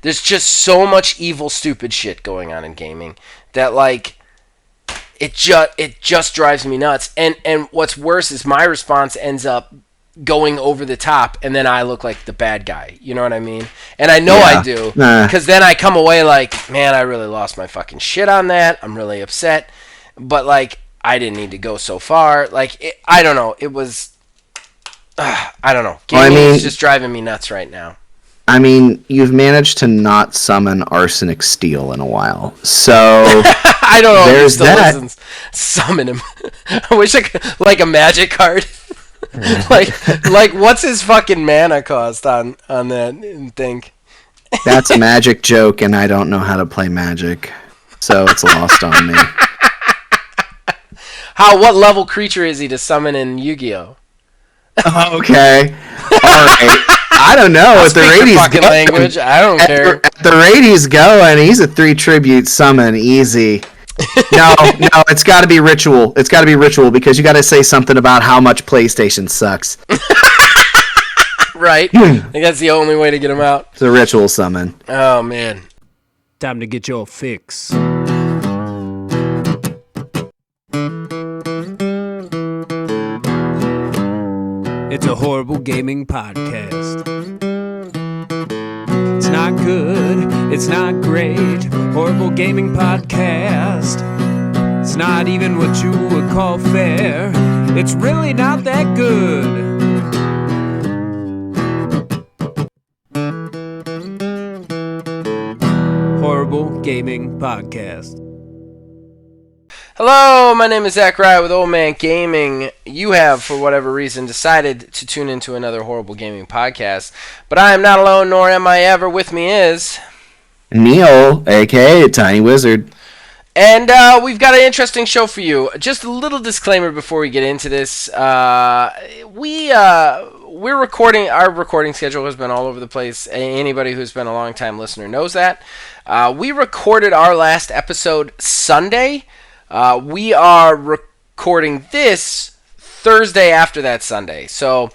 There's just so much evil, stupid shit going on in gaming that, like, it just drives me nuts. And what's worse is my response ends up going over the top, and then I look like the bad guy. You know what I mean? And I know I do, because then I come away like, man, I really lost my fucking shit on that. I'm really upset. But, like, I didn't need to go so far. Like, I don't know. It was... I don't know. Gaming is just driving me nuts right now. I mean, you've managed to not summon Arsenic Steel in a while, so I don't know. There's if he still listens. Summon him. I wish I could, like a magic card. like what's his fucking mana cost on that thing? That's a magic joke, and I don't know how to play Magic, so it's lost on me. What level creature is he to summon in Yu-Gi-Oh? Okay, all right. I don't know. At the rate he's going, language. I don't care. At the rate he's going, he's a 3 tribute summon, easy. No, it's got to be ritual. It's got to be ritual because you got to say something about how much PlayStation sucks. Right. I think that's the only way to get him out. It's a ritual summon. Oh man. Time to get your fix. It's a horrible gaming podcast. It's not good, it's not great. Horrible gaming podcast. It's not even what you would call fair. It's really not that good. Horrible Gaming Podcast. Hello, my name is Zach Rye with Old Man Gaming. You have, for whatever reason, decided to tune into another Horrible Gaming Podcast. But I am not alone, nor am I ever. With me is... Neil, a.k.a. Tiny Wizard. And we've got an interesting show for you. Just a little disclaimer before we get into this. We're recording. Our recording schedule has been all over the place. Anybody who's been a long-time listener knows that. We recorded our last episode Sunday. We are recording this Thursday after that Sunday. So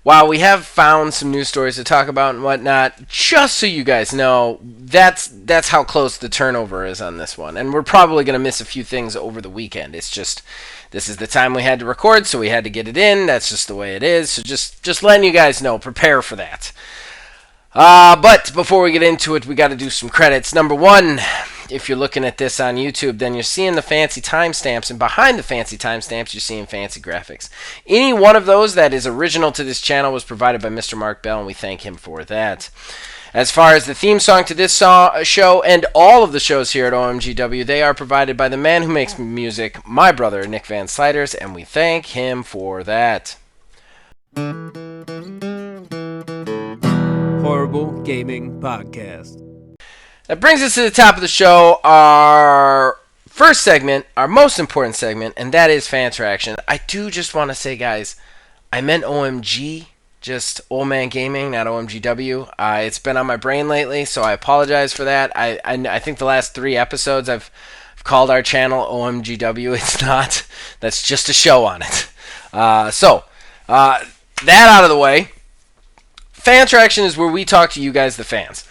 while we have found some news stories to talk about and whatnot, just so you guys know, that's how close the turnover is on this one. And we're probably going to miss a few things over the weekend. It's just, this is the time we had to record, so we had to get it in. That's just the way it is. So just letting you guys know, prepare for that. But before we get into it, we got to do some credits. Number one, if you're looking at this on YouTube, then you're seeing the fancy timestamps, and behind the fancy timestamps, you're seeing fancy graphics. Any one of those that is original to this channel was provided by Mr. Mark Bell, and we thank him for that. As far as the theme song to this show and all of the shows here at OMGW, they are provided by the man who makes music, my brother, Nick Van Sliders, and we thank him for that. Horrible Gaming Podcast. That brings us to the top of the show, our first segment, our most important segment, and that is fan interaction. I do just want to say, guys, I meant OMG, just Old Man Gaming, not OMGW. It's been on my brain lately, so I apologize for that. I think the last 3 episodes I've called our channel OMGW. It's not. That's just a show on it. So, that out of the way, fan interaction is where we talk to you guys, the fans.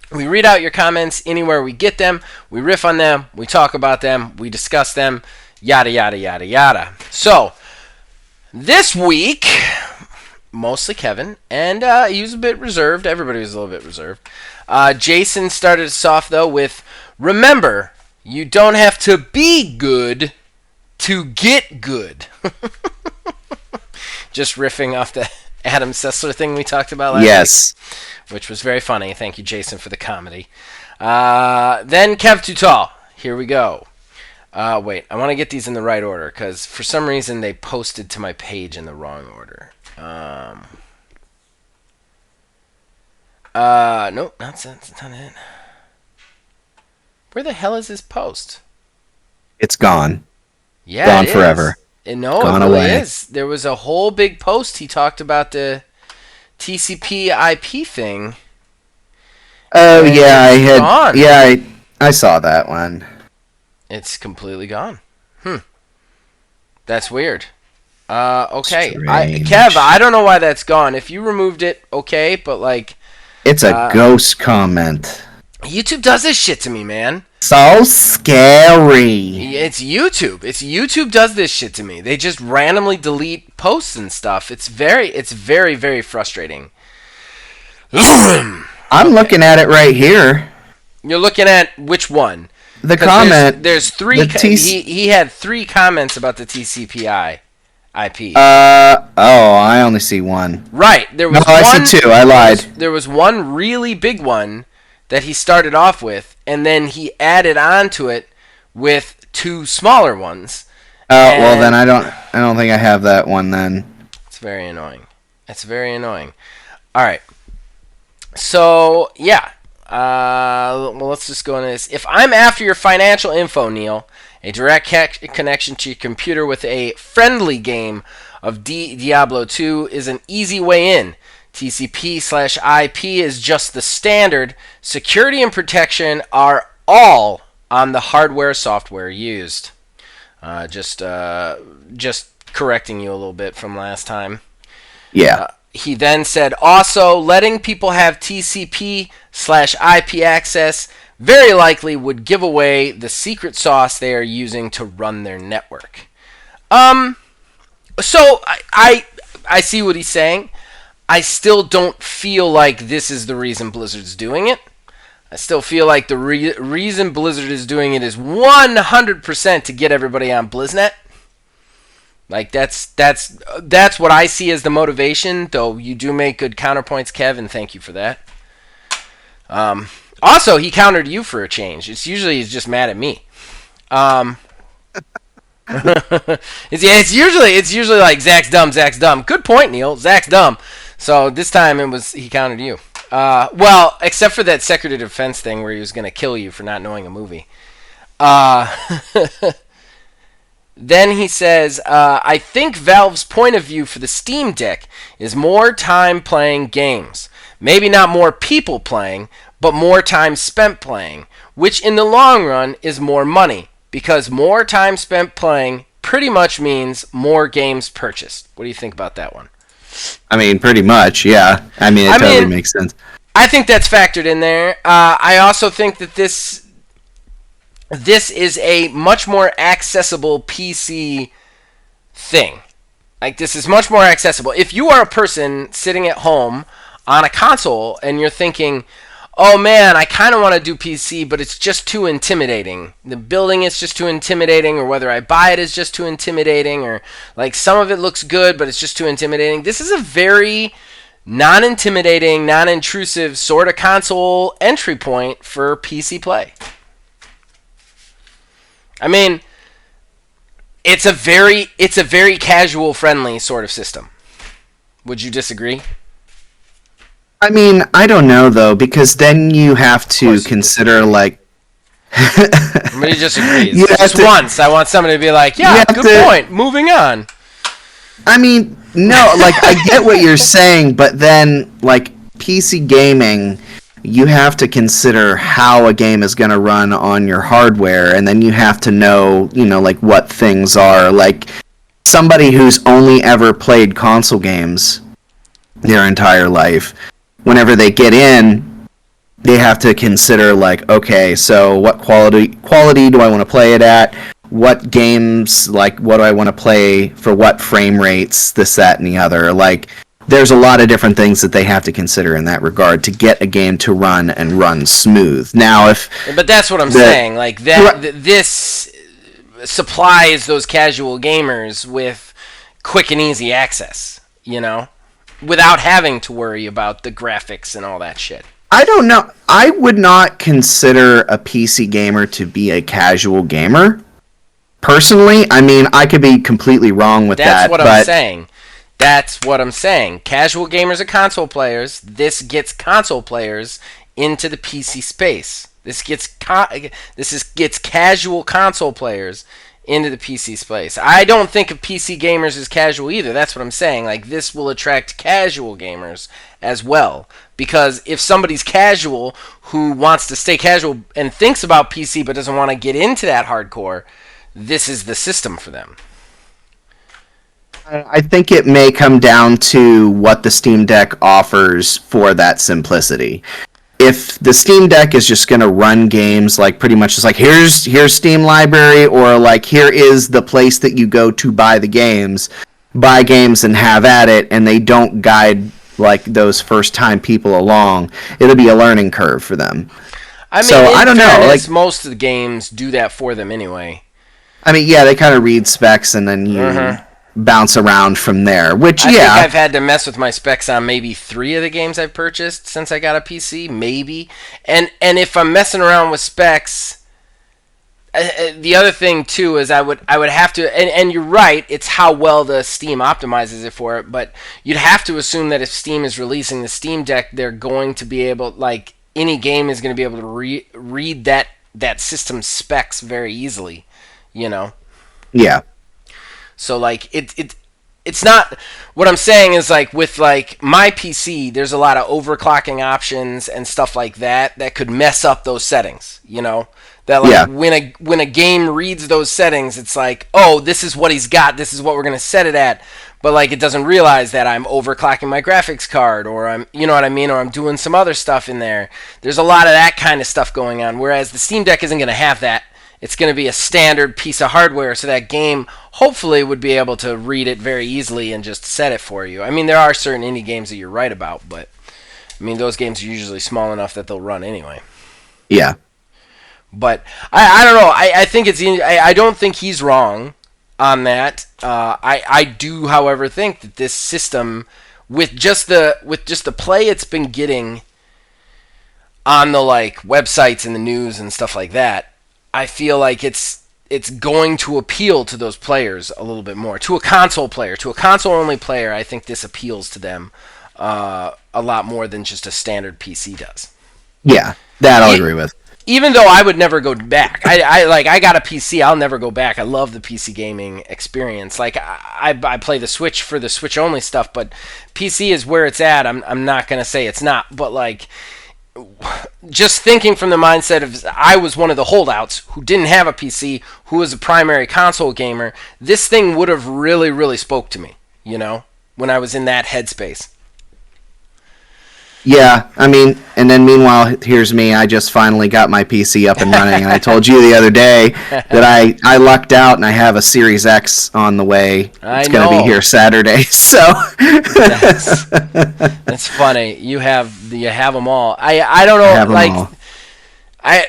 We read out your comments anywhere we get them. We riff on them. We talk about them. We discuss them. Yada, yada, yada, yada. So, this week, mostly Kevin, and he was a bit reserved. Everybody was a little bit reserved. Jason started us off, though, with, remember, you don't have to be good to get good. Just riffing off the Adam Sessler thing we talked about last week, which was very funny. Thank you, Jason, for the comedy. Then Kev Too Tall. Here we go. Wait, I want to get these in the right order, because for some reason they posted to my page in the wrong order. Nope, that's not it. Where the hell is this post? It's gone. Yeah, gone forever. No, gone it really away. is. There was a whole big post. He talked about the TCP IP thing. Oh yeah, I had. Gone. Yeah, I saw that one. It's completely gone. That's weird. Okay, Kev, I don't know why that's gone. If you removed it, okay, but like, it's a ghost comment. YouTube does this shit to me, man. So scary. It's YouTube. YouTube does this shit to me. They just randomly delete posts and stuff. It's very, very frustrating. I'm looking at it right here. You're looking at which one? The comment. There's three. He had 3 comments about the TCP/IP. I only see one. Right. There was no, I said 2. I lied. There was one really big one that he started off with, and then he added on to it with 2 smaller ones. Well then I don't think I have that one then. It's very annoying. All right. So, yeah. Well, let's just go into this. If I'm after your financial info, Neil, a direct connection to your computer with a friendly game of Diablo 2 is an easy way in. TCP/IP is just the standard. Security and protection are all on the hardware software used. Just correcting you a little bit from last time. Yeah. He then said, also, letting people have TCP/IP access very likely would give away the secret sauce they are using to run their network. So I see what he's saying. I still don't feel like this is the reason Blizzard's doing it. I still feel like the reason Blizzard is doing it is 100% to get everybody on BlizzNet. Like that's what I see as the motivation. Though you do make good counterpoints, Kev, and thank you for that. Also, he countered you for a change. It's usually he's just mad at me. It's usually like Zach's dumb. Good point, Neil. Zach's dumb. So this time he countered you. Well, except for that Secretary of Defense thing where he was gonna kill you for not knowing a movie. Then he says, I think Valve's point of view for the Steam Deck is more time playing games. Maybe not more people playing, but more time spent playing, which in the long run is more money, because more time spent playing pretty much means more games purchased. What do you think about that one? I mean, pretty much, yeah. I mean, it totally makes sense. I think that's factored in there. I also think that this is a much more accessible PC thing. Like, this is much more accessible. If you are a person sitting at home on a console and you're thinking, oh man, I kind of want to do PC, but it's just too intimidating. The building is just too intimidating, or whether I buy it is just too intimidating, or like some of it looks good, but it's just too intimidating. This is a very non-intimidating, non-intrusive sort of console entry point for PC play. I mean, it's a very casual friendly sort of system. Would you disagree? I mean, I don't know though, because then you have to consider like. Somebody disagrees. Just once, I want somebody to be like, "Yeah, good point. Moving on." I mean, no, like I get what you're saying, but then like PC gaming, you have to consider how a game is going to run on your hardware, and then you have to know, like what things are. Like somebody who's only ever played console games their entire life, whenever they get in, they have to consider like, okay, so what quality do I want to play it at? What games, like, what do I want to play for what frame rates, this, that, and the other. Like, there's a lot of different things that they have to consider in that regard to get a game to run and run smooth. Now, but that's what I'm saying. Like this supplies those casual gamers with quick and easy access, without having to worry about the graphics and all that shit. I don't know. I would not consider a PC gamer to be a casual gamer. Personally, I mean, I could be completely wrong with that. That's what I'm saying. Casual gamers are console players. This gets console players into the PC space. This gets casual console players into the PC space. I don't think of PC gamers as casual either. That's what I'm saying. Like, this will attract casual gamers as well. Because if somebody's casual who wants to stay casual and thinks about PC but doesn't want to get into that hardcore, this is the system for them. I think it may come down to what the Steam Deck offers for that simplicity. if the Steam Deck is just going to run games like pretty much just like here's Steam library, or like here is the place that you go to buy the games, buy games and have at it, and they don't guide like those first time people along, it'll be a learning curve for them. I mean, so I don't know. Like most of the games do that for them anyway. I mean, yeah, they kind of read specs and then you bounce around from there. Which I think I've had to mess with my specs on maybe 3 of the games I've purchased since I got a PC, maybe. And if I'm messing around with specs, the other thing too is I would have to, and you're right, it's how well the Steam optimizes it for it. But you'd have to assume that if Steam is releasing the Steam Deck, they're going to be able, like any game is going to be able to read that system's specs very easily, you know. Yeah. So like it's not, what I'm saying is like with like my PC, there's a lot of overclocking options and stuff like that could mess up those settings, you know. That like when a game reads those settings, it's like, oh, this is what he's got, this is what we're gonna set it at, but like it doesn't realize that I'm overclocking my graphics card, or I'm, you know what I mean, or I'm doing some other stuff in there. There's a lot of that kind of stuff going on. Whereas the Steam Deck isn't gonna have that. It's going to be a standard piece of hardware, so that game hopefully would be able to read it very easily and just set it for you. I mean, there are certain indie games that you're right about, but I mean, those games are usually small enough that they'll run anyway. Yeah. But I don't know. I think I don't think he's wrong on that. I do, however, think that this system, with just the play it's been getting on the like websites and the news and stuff like that, I feel like it's going to appeal to those players a little bit more. To a console player, to a console-only player, I think this appeals to them a lot more than just a standard PC does. Yeah, that I'll agree with. Even though I would never go back. I got a PC, I'll never go back. I love the PC gaming experience. Like I play the Switch for the Switch-only stuff, but PC is where it's at. I'm not going to say it's not, but like, just thinking from the mindset of I was one of the holdouts who didn't have a PC, who was a primary console gamer, this thing would have really, really spoke to me, you know, when I was in that headspace. Yeah, I mean, and then meanwhile, here's me. I just finally got my PC up and running, and I told you the other day that I lucked out and I have a Series X on the way. It's going to be here Saturday, so. That's funny. You have them all. I don't know, like,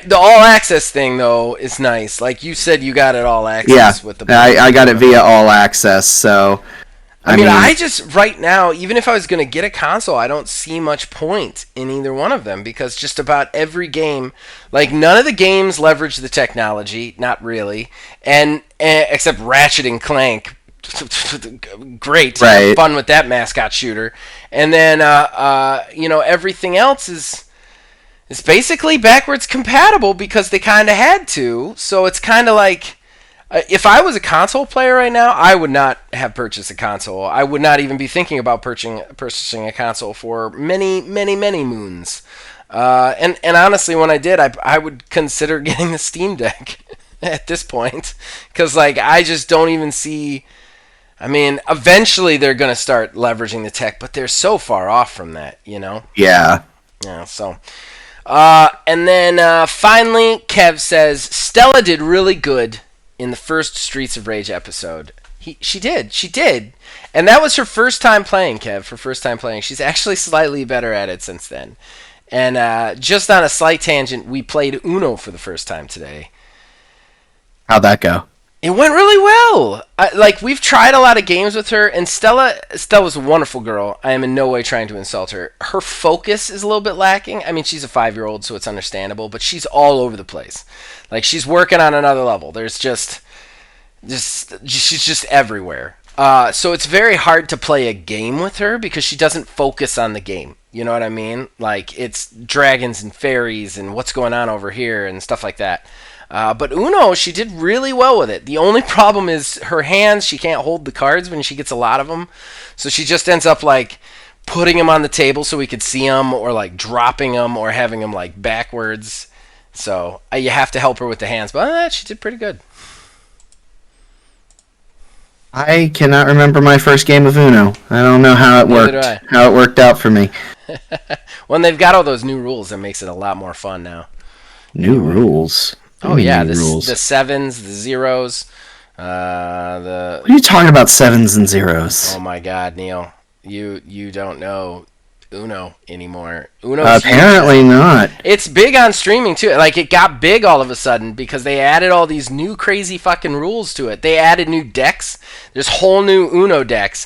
the all access thing though is nice. Like you said, you got it all access with the. I got it via all access, so. I mean, I just, right now, even if I was going to get a console, I don't see much point in either one of them, because just about every game, like, none of the games leverage the technology, not really, and except Ratchet and Clank, great, right. Fun with that mascot shooter, and then, everything else is basically backwards compatible because they kind of had to, so it's kind of like, if I was a console player right now, I would not have purchased a console. I would not even be thinking about purchasing a console for many, many, many moons. And honestly, when I did, I would consider getting the Steam Deck at this point. Because, like, I just don't even see... I mean, eventually they're going to start leveraging the tech, but they're so far off from that, you know? Yeah. Yeah, so... and then, finally, Kev says, Stella did really good in the first Streets of Rage episode. She did. And that was her first time playing, Kev, her first time playing. She's actually slightly better at it since then. And just on a slight tangent, we played Uno for the first time today. How'd that go? It went really well. We've tried a lot of games with her, and Stella's a wonderful girl. I am in no way trying to insult her. Her focus is a little bit lacking. I mean, she's a 5-year-old, so it's understandable, but she's all over the place. Like, she's working on another level. There's she's just everywhere. So it's very hard to play a game with her because she doesn't focus on the game. You know what I mean? Like, it's dragons and fairies and what's going on over here and stuff like that. But Uno, she did really well with it. The only problem is her hands. She can't hold the cards when she gets a lot of them. So she just ends up, like, putting them on the table so we could see them, or, like, dropping them, or having them, like, backwards. So you have to help her with the hands. But she did pretty good. I cannot remember my first game of Uno. I don't know how it Neither worked. do How it worked out for me. When they've got all those new rules, it makes it a lot more fun now. New rules. What Oh do you yeah, mean new rules. the sevens, the zeros, What are you talking about? Sevens and zeros. oh my God, Neil, you don't know Uno anymore. Uno's huge Apparently now. not. It's big on streaming too. Like it got big all of a sudden because they added all these new crazy fucking rules to it. They added new decks. There's whole new Uno decks.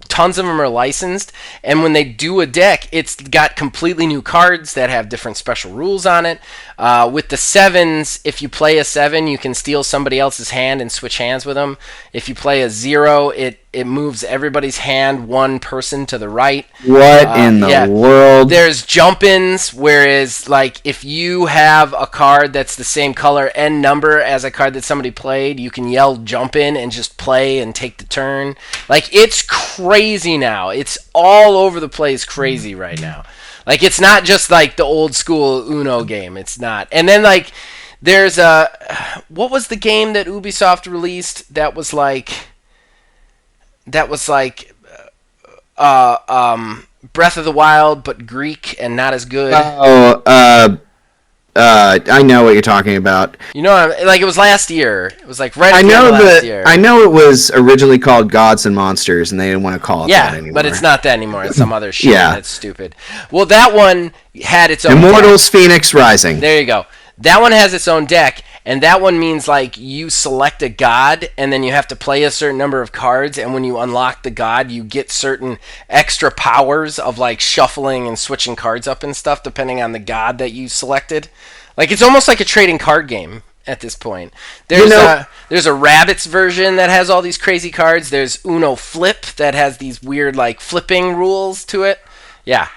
Tons of them are licensed, and when they do a deck, it's got completely new cards that have different special rules on it. With the sevens, if you play a seven, you can steal somebody else's hand and switch hands with them. If you play a zero, it moves everybody's hand one person to the right. What in the world? There's jump-ins, whereas like if you have a card that's the same color and number as a card that somebody played, you can yell jump in and just play and take the turn. Like it's crazy now. It's all over the place crazy right now. Like it's not just like the old school Uno game. It's not. And then like there's what was the game that Ubisoft released that was like Breath of the Wild, but Greek and not as good. I know what you're talking about. You know, like it was last year. It was like right at I the know end of last year. I know it was originally called Gods and Monsters, and they didn't want to call it that Yeah, anymore. but it's not that anymore. It's some other shit. Yeah. That's stupid. Well, that one had its own Immortals Phoenix Rising. There you go. That one has its own deck, and that one means like you select a god, and then you have to play a certain number of cards, and when you unlock the god, you get certain extra powers of like shuffling and switching cards up and stuff, depending on the god that you selected. Like it's almost like a trading card game at this point. There's a rabbits version that has all these crazy cards. There's Uno Flip that has these weird like flipping rules to it. Yeah.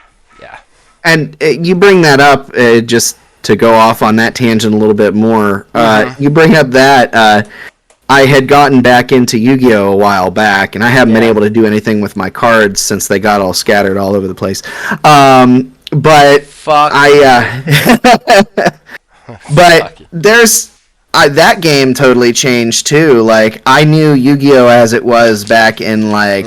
And you bring that up just to go off on that tangent a little bit more. You bring up that I had gotten back into Yu-Gi-Oh! A while back, and I haven't been able to do anything with my cards since they got all scattered all over the place. But Fuck. but there's that game totally changed too. Like I knew Yu-Gi-Oh! As it was back in like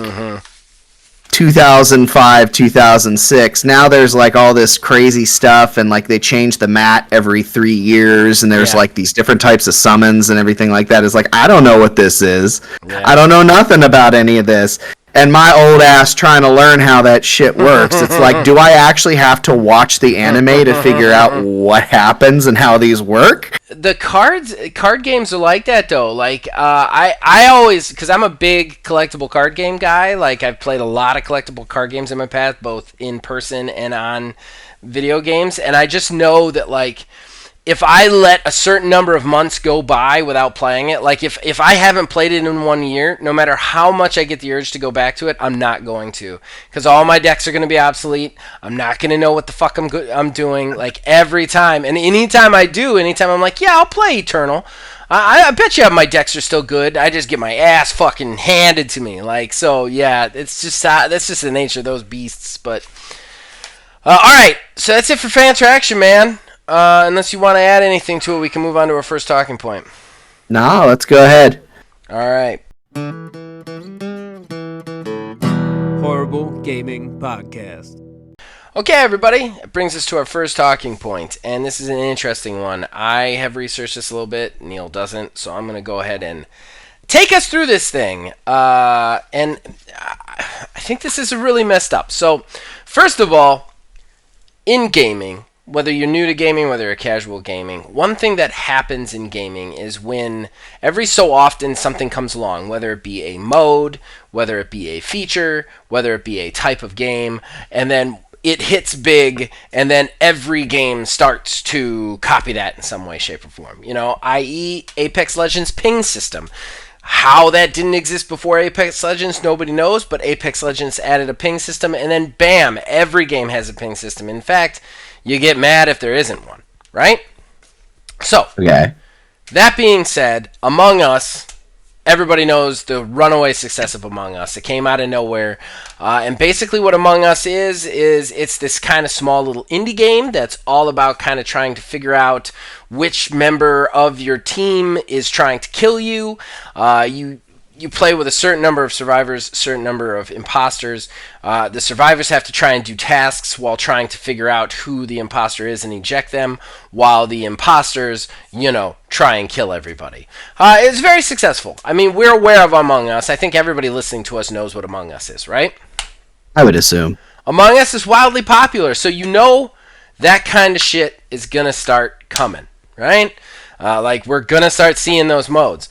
2005, 2006. Now there's like all this crazy stuff, and like they change the mat every 3 years, and there's like these different types of summons and everything like that. It's like I don't know what this is. I don't know nothing about any of this. And my old ass trying to learn how that shit works. It's like, do I actually have to watch the anime to figure out what happens and how these work? The card games are like that though. Like I always, because I'm a big collectible card game guy. Like I've played a lot of collectible card games in my past, both in person and on video games, and I just know that like if I let a certain number of months go by without playing it, like if I haven't played it in 1 year, no matter how much I get the urge to go back to it, I'm not going to, because all my decks are going to be obsolete. I'm not going to know what the fuck I'm doing, like every time. And anytime I'm like, yeah, I'll play Eternal. I bet you my decks are still good. I just get my ass fucking handed to me. Like, so yeah, it's just that's just the nature of those beasts. But all right, so that's it for fan interaction, man. Unless you want to add anything to it, we can move on to our first talking point. No, let's go ahead. All right. Horrible Gaming Podcast. Okay, everybody. It brings us to our first talking point, and this is an interesting one. I have researched this a little bit. Neil doesn't, so I'm going to go ahead and take us through this thing. And I think this is really messed up. So, first of all, in gaming, whether you're new to gaming, whether you're casual gaming, one thing that happens in gaming is when every so often something comes along, whether it be a mode, whether it be a feature, whether it be a type of game, and then it hits big, and then every game starts to copy that in some way, shape, or form. You know, i.e. Apex Legends ping system. How that didn't exist before Apex Legends, nobody knows, but Apex Legends added a ping system, and then bam, every game has a ping system. In fact, you get mad if there isn't one, right? So, that being said, Among Us, everybody knows the runaway success of Among Us. It came out of nowhere, and basically what Among Us is it's this kind of small little indie game that's all about kind of trying to figure out which member of your team is trying to kill you. you play with a certain number of survivors, a certain number of imposters. The survivors have to try and do tasks while trying to figure out who the imposter is and eject them, while the imposters, try and kill everybody. It's very successful. I mean, we're aware of Among Us. I think everybody listening to us knows what Among Us is, right? I would assume. Among Us is wildly popular, so that kind of shit is going to start coming, right? We're going to start seeing those modes.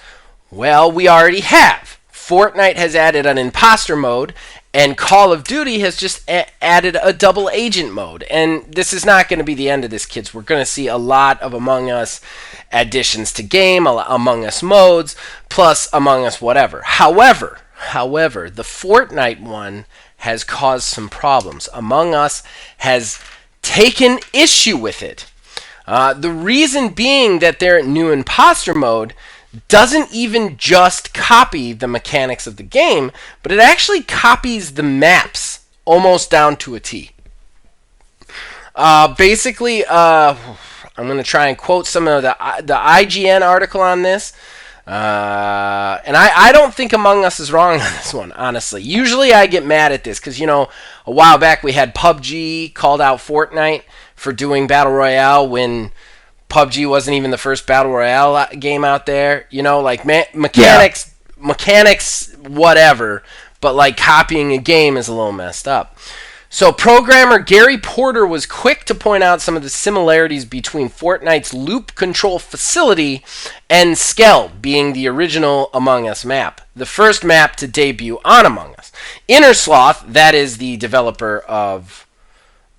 Well, we already have. Fortnite has added an imposter mode, and Call of Duty has just added a double agent mode. And this is not going to be the end of this, kids. We're going to see a lot of Among Us additions to game, Among Us modes, plus Among Us whatever. However, the Fortnite one has caused some problems. Among Us has taken issue with it. The reason being that their new imposter mode doesn't even just copy the mechanics of the game, but it actually copies the maps almost down to a T. Basically, I'm going to try and quote some of the IGN article on this. And I don't think Among Us is wrong on this one, honestly. Usually I get mad at this because, a while back we had PUBG called out Fortnite for doing Battle Royale when PUBG wasn't even the first Battle Royale game out there. Mechanics, whatever. But, copying a game is a little messed up. So, programmer Gary Porter was quick to point out some of the similarities between Fortnite's loop control facility and Skeld, being the original Among Us map, the first map to debut on Among Us. Innersloth, that is the developer of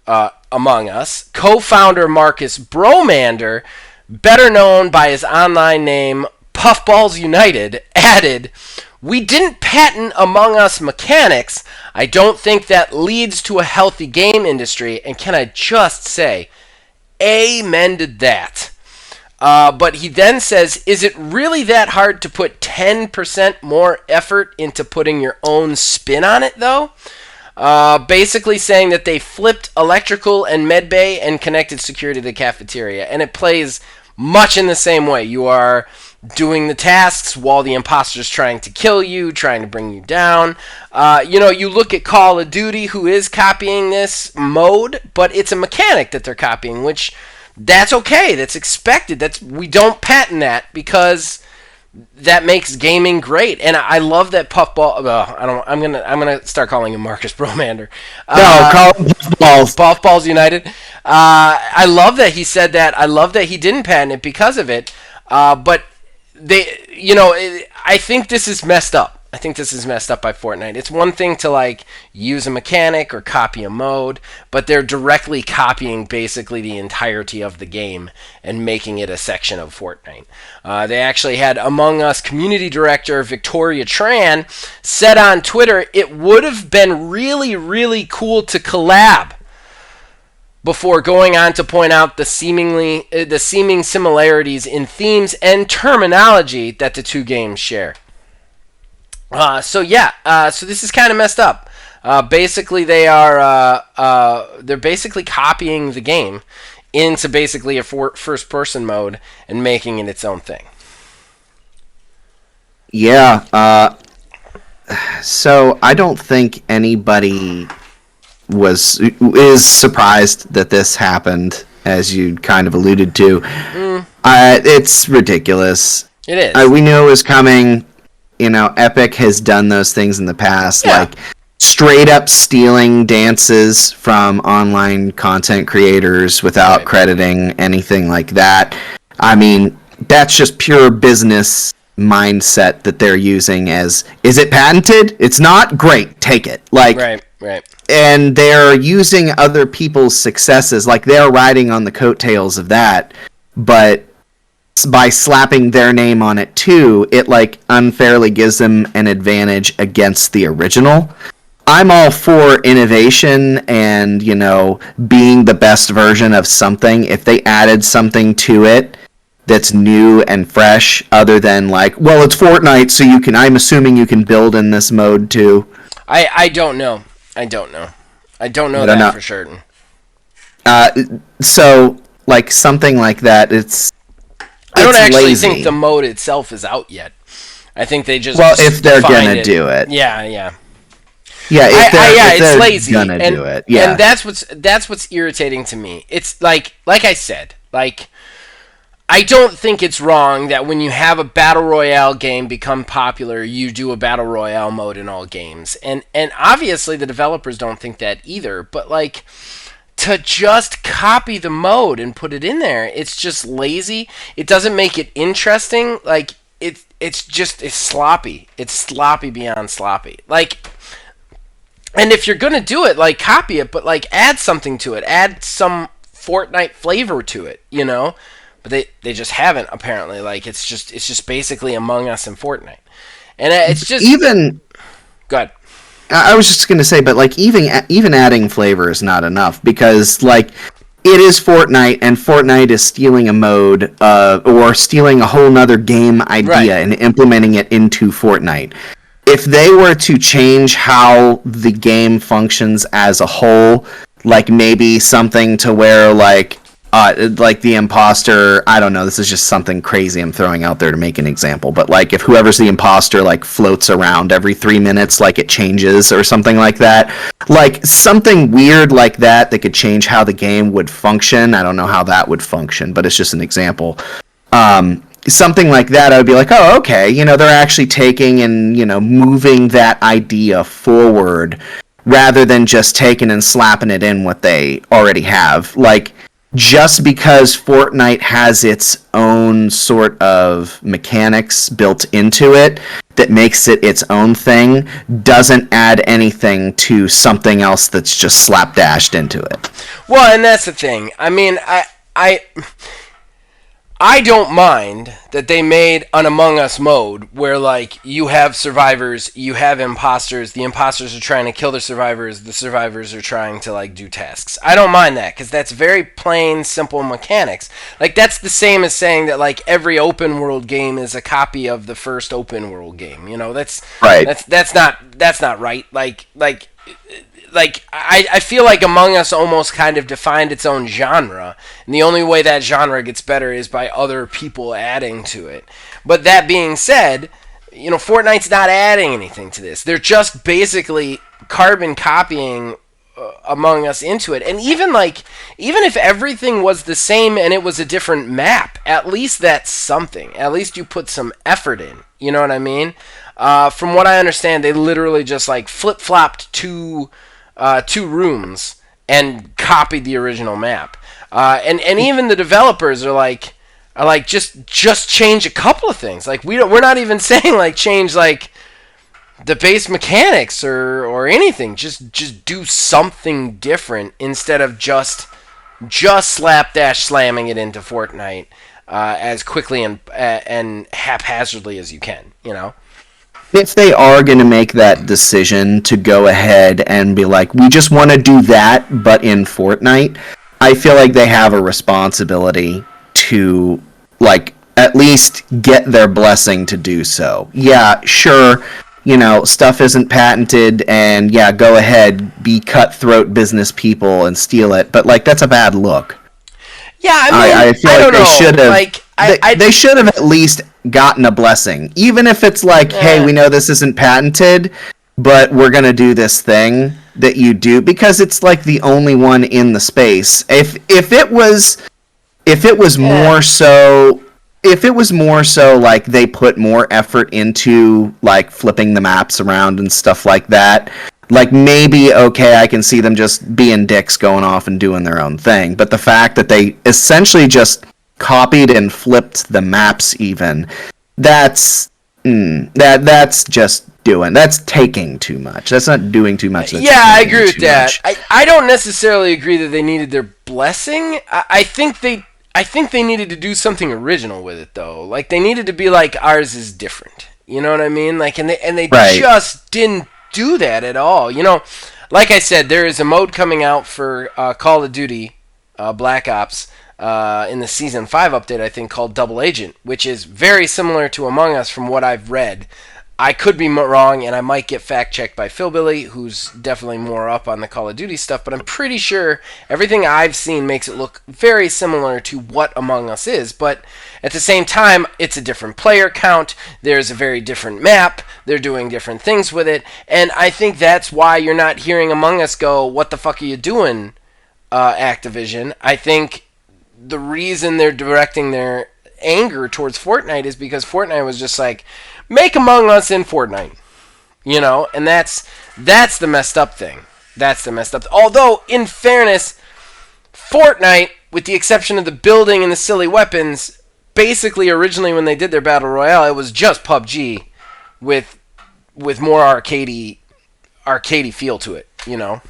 Among Us, co-founder Marcus Bromander, better known by his online name Puffballs United, added, "We didn't patent Among Us mechanics. I don't think that leads to a healthy game industry, and can I just say, amen to that." But he then says, is it really that hard to put 10% more effort into putting your own spin on it, though? Basically saying that they flipped electrical and medbay and connected security to the cafeteria. And it plays much in the same way. You are doing the tasks while the imposter's trying to kill you, trying to bring you down. You look at Call of Duty, who is copying this mode, but it's a mechanic that they're copying, which that's okay. That's expected. We don't patent that because that makes gaming great. And I love that Puffball. I'm gonna start calling him Marcus Bromander. No, call him Puffballs. Puffballs United. I love that he said that. I love that he didn't patent it because of it. But I think this is messed up. I think this is messed up by Fortnite. It's one thing to use a mechanic or copy a mode, but they're directly copying basically the entirety of the game and making it a section of Fortnite. They actually had Among Us community director Victoria Tran said on Twitter it would have been really, really cool to collab, before going on to point out the seeming similarities in themes and terminology that the two games share. So this is kind of messed up. Basically, they're basically copying the game into basically a first-person mode and making it its own thing. Yeah. So I don't think anybody is surprised that this happened, as you kind of alluded to. It's ridiculous. It is. We knew it was coming. Epic has done those things in the past, like straight up stealing dances from online content creators without crediting anything like that. I mean, that's just pure business mindset that they're using as, is it patented? It's not? Great, take it. Right. And they're using other people's successes, they're riding on the coattails of that, but by slapping their name on it too, it unfairly gives them an advantage against the original. I'm all for innovation and, being the best version of something. If they added something to it that's new and fresh, other than it's Fortnite, so I'm assuming you can build in this mode too. I don't know. I don't know that for certain. So, something like that, it's I don't actually lazy. think the mode itself is out yet. I think they just if they're defined gonna do it. Yeah. Yeah, if they're it's lazy. gonna do it. Yeah. And that's what's irritating to me. It's like I said, like, I don't think it's wrong that when you have a battle royale game become popular, you do a battle royale mode in all games. And obviously the developers don't think that either, but like, to just copy the mode and put it in there, it's just lazy. It doesn't make it interesting. Like, it's sloppy. It's sloppy beyond sloppy. Like, and if you're gonna do it, like, copy it, but like, add something to it. Add some Fortnite flavor to it, you know? But they just haven't, apparently. Like, it's just basically Among Us and Fortnite. And it's just... Even... Go ahead. I was just going to say, but like even adding flavor is not enough, because like it is Fortnite, and Fortnite is stealing a mode or stealing a whole nother game idea and implementing it into Fortnite. If they were to change how the game functions as a whole, like maybe something to where like the imposter, I don't know, this is just something crazy I'm throwing out there to make an example, but like if whoever's the imposter like floats around every 3 minutes, like it changes or something like that, like something weird like that could change how the game would function. I don't know how that would function, but it's just an example. Something like that, I would be like, oh, okay, you know, they're actually taking and, you know, moving that idea forward rather than just taking and slapping it in what they already have. Like, just because Fortnite has its own sort of mechanics built into it that makes it its own thing doesn't add anything to something else that's just slapdashed into it. Well, and that's the thing. I mean, I don't mind that they made an Among Us mode where, like, you have survivors, you have imposters, the imposters are trying to kill the survivors are trying to, like, do tasks. I don't mind that, because that's very plain, simple mechanics. Like, that's the same as saying that, like, every open world game is a copy of the first open world game. You know, that's right. That's not right. Like, I feel like Among Us almost kind of defined its own genre, and the only way that genre gets better is by other people adding to it. But that being said, you know, Fortnite's not adding anything to this. They're just basically carbon copying Among Us into it. And even if everything was the same and it was a different map, at least that's something. At least you put some effort in. You know what I mean? From what I understand, they literally just like flip-flopped two rooms and copied the original map. And even the developers are like just change a couple of things. Like we're not even saying like change like the base mechanics or anything. Just do something different instead of just slapdash slamming it into Fortnite as quickly and haphazardly as you can. You know. If they are going to make that decision to go ahead and be like, we just want to do that, but in Fortnite, I feel like they have a responsibility to, like, at least get their blessing to do so. Yeah, sure, you know, stuff isn't patented, and yeah, go ahead, be cutthroat business people and steal it, but, like, that's a bad look. Yeah, I mean, I feel like they should have. Like, they should have at least gotten a blessing, even if it's like, hey, we know this isn't patented, but we're gonna do this thing that you do because it's like the only one in the space. If it was more so like they put more effort into like flipping the maps around and stuff like that, like maybe okay, I can see them just being dicks going off and doing their own thing. But the fact that they essentially just copied and flipped the maps, even that's taking too much. That's not doing too much. That's I agree with that. I don't necessarily agree that they needed their blessing. I think they needed to do something original with it though. Like they needed to be like, ours is different. You know what I mean? Like and they just didn't do that at all. You know, like I said, there is a mode coming out for Call of Duty Black Ops in the Season 5 update, I think, called Double Agent, which is very similar to Among Us from what I've read. I could be wrong, and I might get fact-checked by Philbilly, who's definitely more up on the Call of Duty stuff, but I'm pretty sure everything I've seen makes it look very similar to what Among Us is, but at the same time, it's a different player count, there's a very different map, they're doing different things with it, and I think that's why you're not hearing Among Us go, what the fuck are you doing, Activision? I think the reason they're directing their anger towards Fortnite is because Fortnite was just like, make Among Us in Fortnite, and that's the messed up thing. That's the messed up. Although, in fairness, Fortnite, with the exception of the building and the silly weapons, basically originally when they did their battle royale, it was just PUBG with more arcadey feel to it.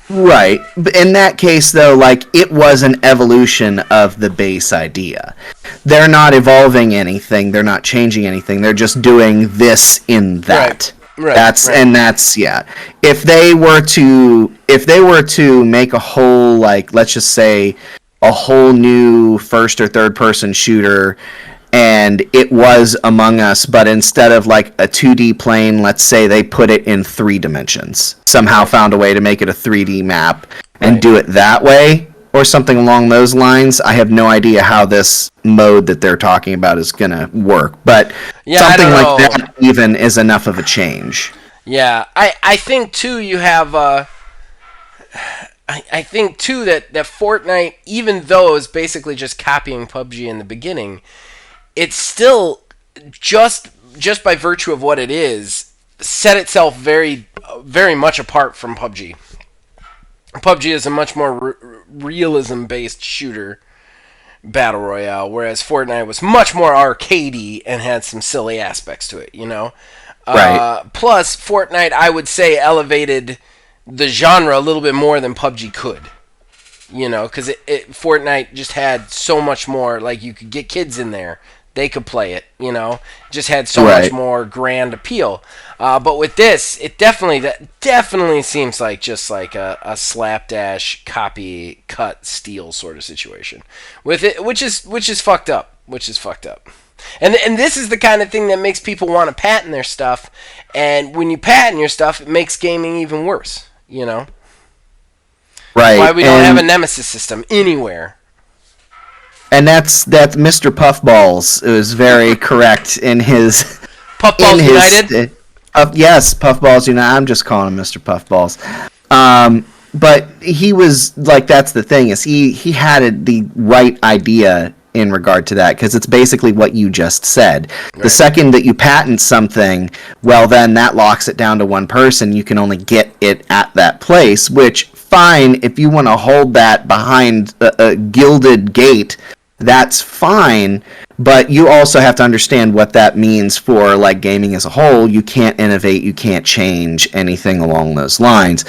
Right. In that case, though, it was an evolution of the base idea. They're not evolving anything. They're not changing anything. They're just doing this in that. Right. And that's If they were to make a whole let's just say a whole new first or third person shooter, and it was Among Us, but instead of a 2D plane, let's say they put it in 3 dimensions. Somehow found a way to make it a 3D map and do it that way, or something along those lines. I have no idea how this mode that they're talking about is going to work, but something like that even is enough of a change. Yeah, I think, too, you have... I think, too, that Fortnite, even though it's basically just copying PUBG in the beginning... It's still, just by virtue of what it is, set itself very, very much apart from PUBG. PUBG is a much more realism-based shooter battle royale, whereas Fortnite was much more arcadey and had some silly aspects to it, Right. Plus, Fortnite, I would say, elevated the genre a little bit more than PUBG could. Because Fortnite just had so much more, you could get kids in there. They could play it, just had so much more grand appeal. But with this, it definitely seems like just like a slapdash copy cut steal sort of situation with it, which is fucked up. And this is the kind of thing that makes people want to patent their stuff, and when you patent your stuff, it makes gaming even worse. Right. Why we don't have a nemesis system anywhere. And that's Mr. Puffballs is very correct in his... Puffballs United? Yes, Puffballs United. I'm just calling him Mr. Puffballs. But he was, that's the thing, is he had the right idea in regard to that, because it's basically what you just said. Right. The second that you patent something, well, then that locks it down to one person. You can only get it at that place, which, fine, if you want to hold that behind a gilded gate... That's fine, but you also have to understand what that means for gaming as a whole. You can't innovate, you can't change anything along those lines.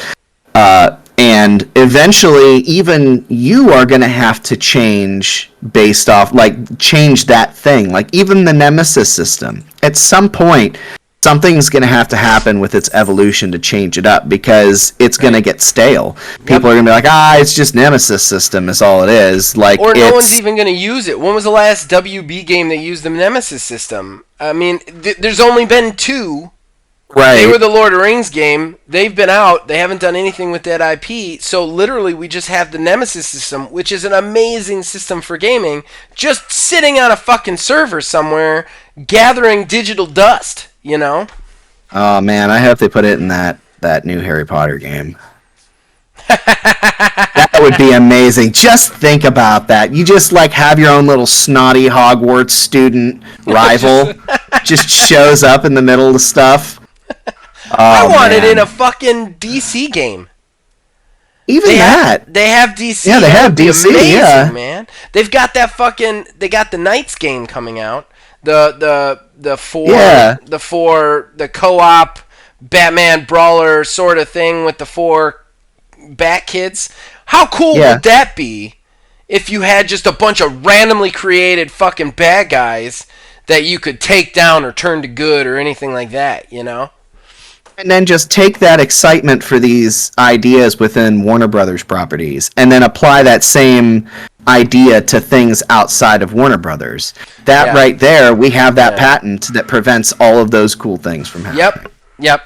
And eventually, even you are going to have to change based off, change that thing. Even the Nemesis system. At some point, something's going to have to happen with its evolution to change it up, because it's going to get stale. People are going to be like, it's just Nemesis system is all it is. Or no one's even going to use it. When was the last WB game that used the Nemesis system? I mean, there's only been 2. Right. They were the Lord of the Rings game. They've been out. They haven't done anything with that IP. So literally, we just have the Nemesis system, which is an amazing system for gaming, just sitting on a fucking server somewhere, gathering digital dust. Oh man, I hope they put it in that new Harry Potter game. That would be amazing. Just think about that. You just have your own little snotty Hogwarts student rival just shows up in the middle of the stuff. I want it in a fucking DC game. They have DC. Yeah, they have DC. Amazing, yeah, man. They've got they got the Knights game coming out. The co-op Batman brawler sort of thing with the 4 Bat Kids. How cool would that be if you had just a bunch of randomly created fucking bad guys that you could take down or turn to good or anything like that, And then just take that excitement for these ideas within Warner Brothers properties and then apply that same idea to things outside of Warner Brothers. That right there, we have that patent that prevents all of those cool things from happening. Yep.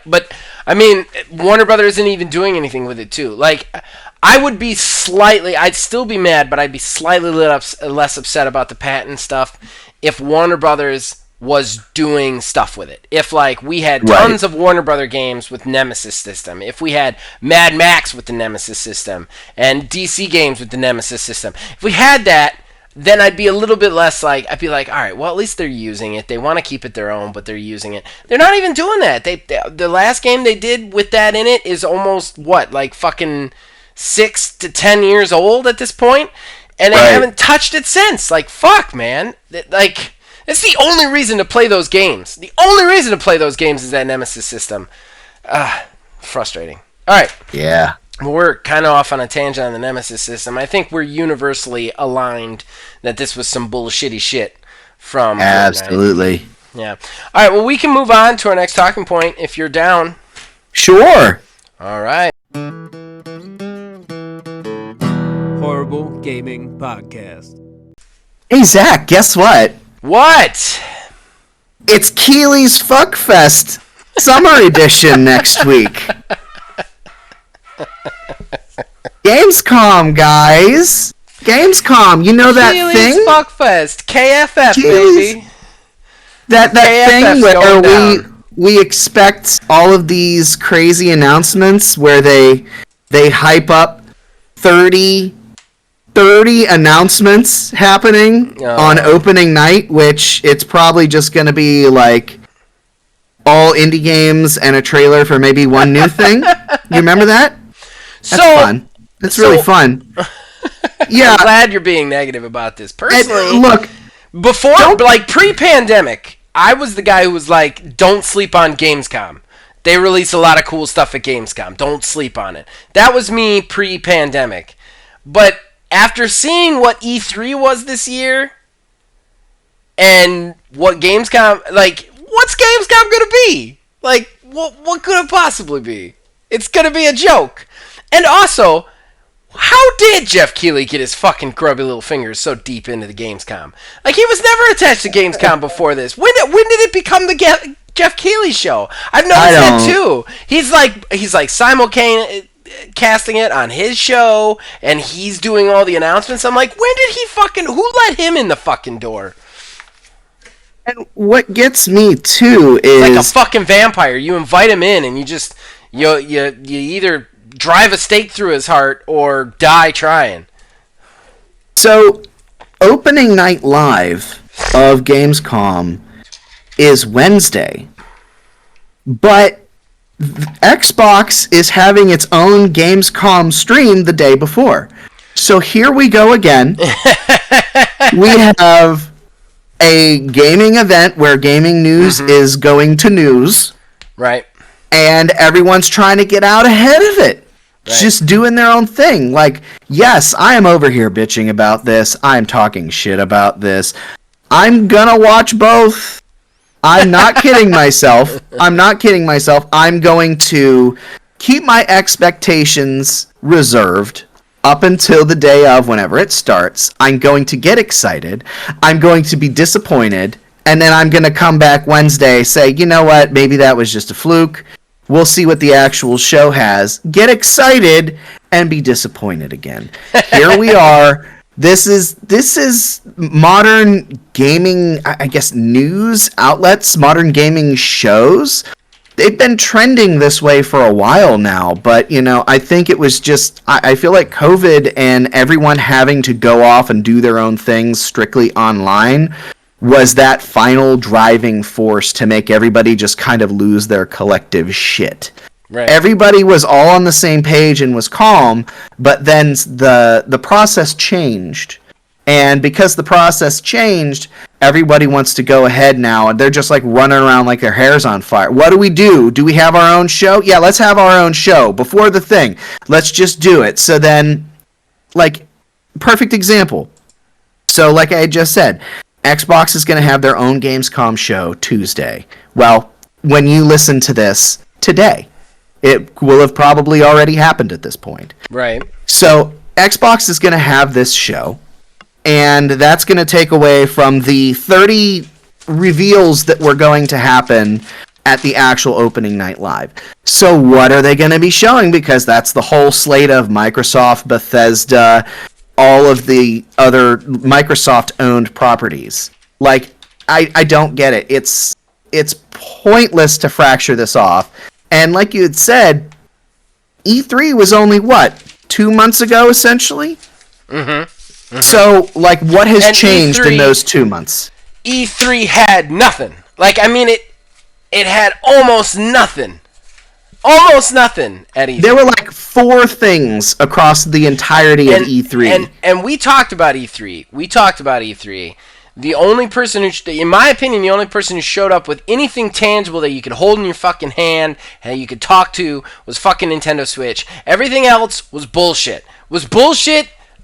But, I mean, Warner Brothers isn't even doing anything with it, too. Like, I'd still be mad, but I'd be slightly less upset about the patent stuff if Warner Brothers was doing stuff with it. If, like, we had tons of Warner Brother games with Nemesis system, if we had Mad Max with the Nemesis system, and DC games with the Nemesis system, if we had that, then I'd be a little bit less like, I'd be like, all right, well, at least they're using it. They want to keep it their own, but they're using it. They're not even doing that. The last game they did with that in it is almost, like fucking 6 to 10 years old at this point, and they haven't touched it since. Like, fuck, man. Like, it's the only reason to play those games. The only reason to play those games is that Nemesis system. Frustrating. All right. Yeah. We're kind of off on a tangent on the Nemesis system. I think we're universally aligned that this was some bullshitty shit from Absolutely. Fortnite. Yeah. All right, well, we can move on to our next talking point if you're down. Sure. All right. Horrible Gaming Podcast. Hey, Zach, guess what? What? It's Keeley's Fuckfest Summer Edition next week. Gamescom, guys. Gamescom, you know that Keely's thing? Fuckfest, KFF, Keely's, baby. That KFF's thing where going we expect all of these crazy announcements where they hype up 30 announcements happening on opening night, which it's probably just going to be like all indie games and a trailer for maybe one new thing. You remember that? That's fun. It's really fun. Yeah. I'm glad you're being negative about this. Personally, look, before, like pre-pandemic, I was the guy who was like, don't sleep on Gamescom. They release a lot of cool stuff at Gamescom. Don't sleep on it. That was me pre-pandemic. But after seeing what E3 was this year and what Gamescom, like, what's Gamescom going to be? Like, what could it possibly be? It's going to be a joke. And also, how did Jeff Keighley get his fucking grubby little fingers so deep into the Gamescom? Like, he was never attached to Gamescom before this. When did it become the Jeff Keighley show? I've noticed that too. He's like simulcasting it on his show, and he's doing all the announcements. I'm like, when did who let him in the fucking door? And what gets me too is like a fucking vampire. You invite him in, and you either drive a stake through his heart or die trying. So, opening night live of Gamescom is Wednesday, but Xbox is having its own Gamescom stream the day before. So here we go again. We have a gaming event where gaming news is going to news. Right. And everyone's trying to get out ahead of it. Right. Just doing their own thing. Like, yes, I am over here bitching about this. I'm talking shit about this. I'm gonna watch both. I'm not kidding myself. I'm going to keep my expectations reserved up until the day of whenever it starts. I'm going to get excited. I'm going to be disappointed. And then I'm going to come back Wednesday, say, you know what, maybe that was just a fluke. We'll see what the actual show has. Get excited and be disappointed again. Here we are. This is modern gaming, I guess, news outlets, modern gaming shows. They've been trending this way for a while now, but, you know, I think it was just, I feel like COVID and everyone having to go off and do their own things strictly online was that final driving force to make everybody just kind of lose their collective shit. Right. Everybody was all on the same page and was calm, but then the process changed. And because the process changed, everybody wants to go ahead now, and they're just like running around like their hair's on fire. What do we do? Do we have our own show? Yeah, let's have our own show before the thing. Let's just do it. So then, like, perfect example. So like I just said, Xbox is going to have their own Gamescom show Tuesday. Well, when you listen to this, today. It will have probably already happened at this point. Right. So Xbox is going to have this show, and that's going to take away from the 30 reveals that were going to happen at the actual opening night live. So what are they going to be showing? Because that's the whole slate of Microsoft, Bethesda, all of the other Microsoft-owned properties. Like, I don't get it. It's pointless to fracture this off. And like you had said, E3 was only, 2 months ago, essentially? Mm-hmm. So, like, what has changed in those 2 months? E3 had nothing. Like, I mean, it had almost nothing. Almost nothing at E3. There were, like, 4 things across the entirety of E3. And we talked about E3. The only person who, in my opinion, the only person who showed up with anything tangible that you could hold in your fucking hand and you could talk to was fucking Nintendo Switch. Everything else was bullshit.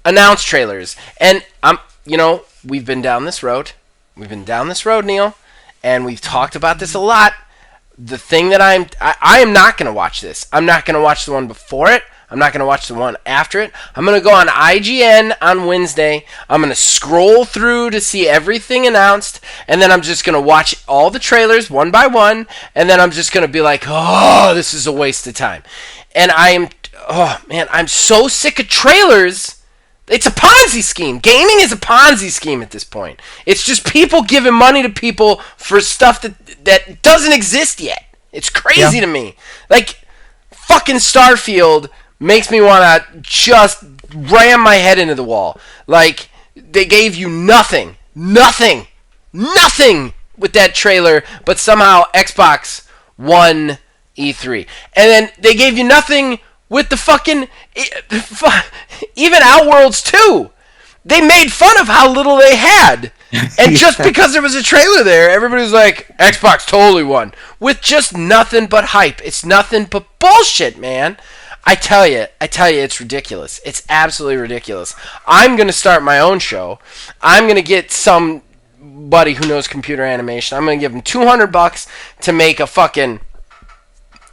Announced trailers. And we've been down this road. Neil, and we've talked about this a lot. The thing that I am not going to watch this. I'm not going to watch the one before it. I'm not going to watch the one after it. I'm going to go on IGN on Wednesday. I'm going to scroll through to see everything announced, and then I'm just going to watch all the trailers one by one, and then I'm just going to be like, oh, this is a waste of time. And I'm so sick of trailers. It's a Ponzi scheme. Gaming is a Ponzi scheme at this point. It's just people giving money to people for stuff that doesn't exist yet. It's crazy to me. Like, fucking Starfield makes me want to just ram my head into the wall. Like, they gave you nothing with that trailer, but somehow Xbox won E3. And then they gave you nothing with the fucking... Even Outworlds 2. They made fun of how little they had. And just because there was a trailer there, everybody was like, Xbox totally won. With just nothing but hype. It's nothing but bullshit, man. I tell you, it's ridiculous. It's absolutely ridiculous. I'm going to start my own show. I'm going to get somebody who knows computer animation. I'm going to give them $200 to make a fucking...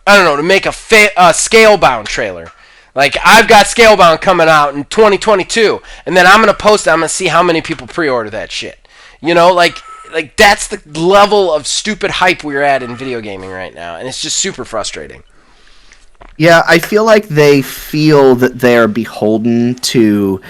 to make a Scalebound trailer. Like, I've got Scalebound coming out in 2022, and then I'm going to post it. I'm going to see how many people pre-order that shit. Like that's the level of stupid hype we're at in video gaming right now, and it's just super frustrating. Yeah, I feel like they feel that they're beholden to,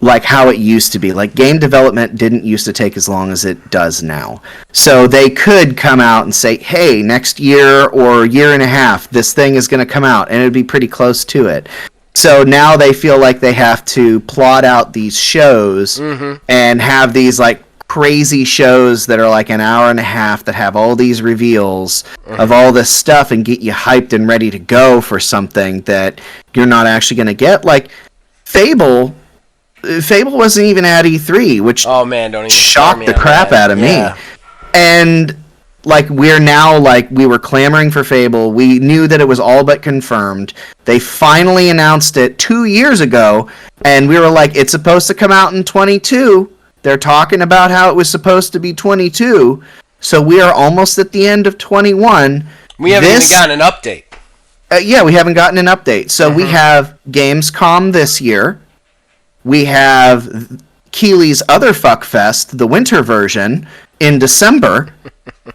like, how it used to be. Like, game development didn't used to take as long as it does now. So they could come out and say, hey, next year or year and a half, this thing is going to come out, and it would be pretty close to it. So now they feel like they have to plot out these shows and have these, like, crazy shows that are like an hour and a half that have all these reveals of all this stuff and get you hyped and ready to go for something that you're not actually going to get. Like, Fable wasn't even at E3, which don't even shocked the crap out of me. And like, we're now, like, we were clamoring for Fable. We knew that it was all but confirmed. They finally announced it 2 years ago, and we were like, it's supposed to come out in 22. They're talking about how it was supposed to be 22. So we are almost at the end of 21. We haven't even gotten an update. We haven't gotten an update. So we have Gamescom this year. We have Keighley's other fuckfest, the winter version, in December.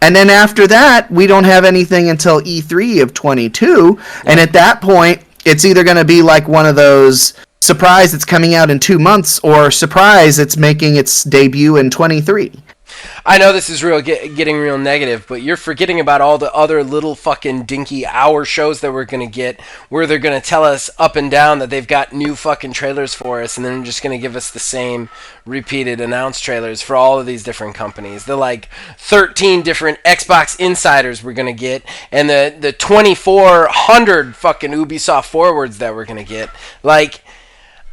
And then after that, we don't have anything until E3 of 22. And at that point, it's either going to be like one of those, surprise, it's coming out in 2 months, or surprise, it's making its debut in 23. I know this is getting real negative, but you're forgetting about all the other little fucking dinky hour shows that we're going to get, where they're going to tell us up and down that they've got new fucking trailers for us, and then they're just going to give us the same repeated announced trailers for all of these different companies. The, like, 13 different Xbox Insiders we're going to get, and the 2,400 fucking Ubisoft forwards that we're going to get. Like,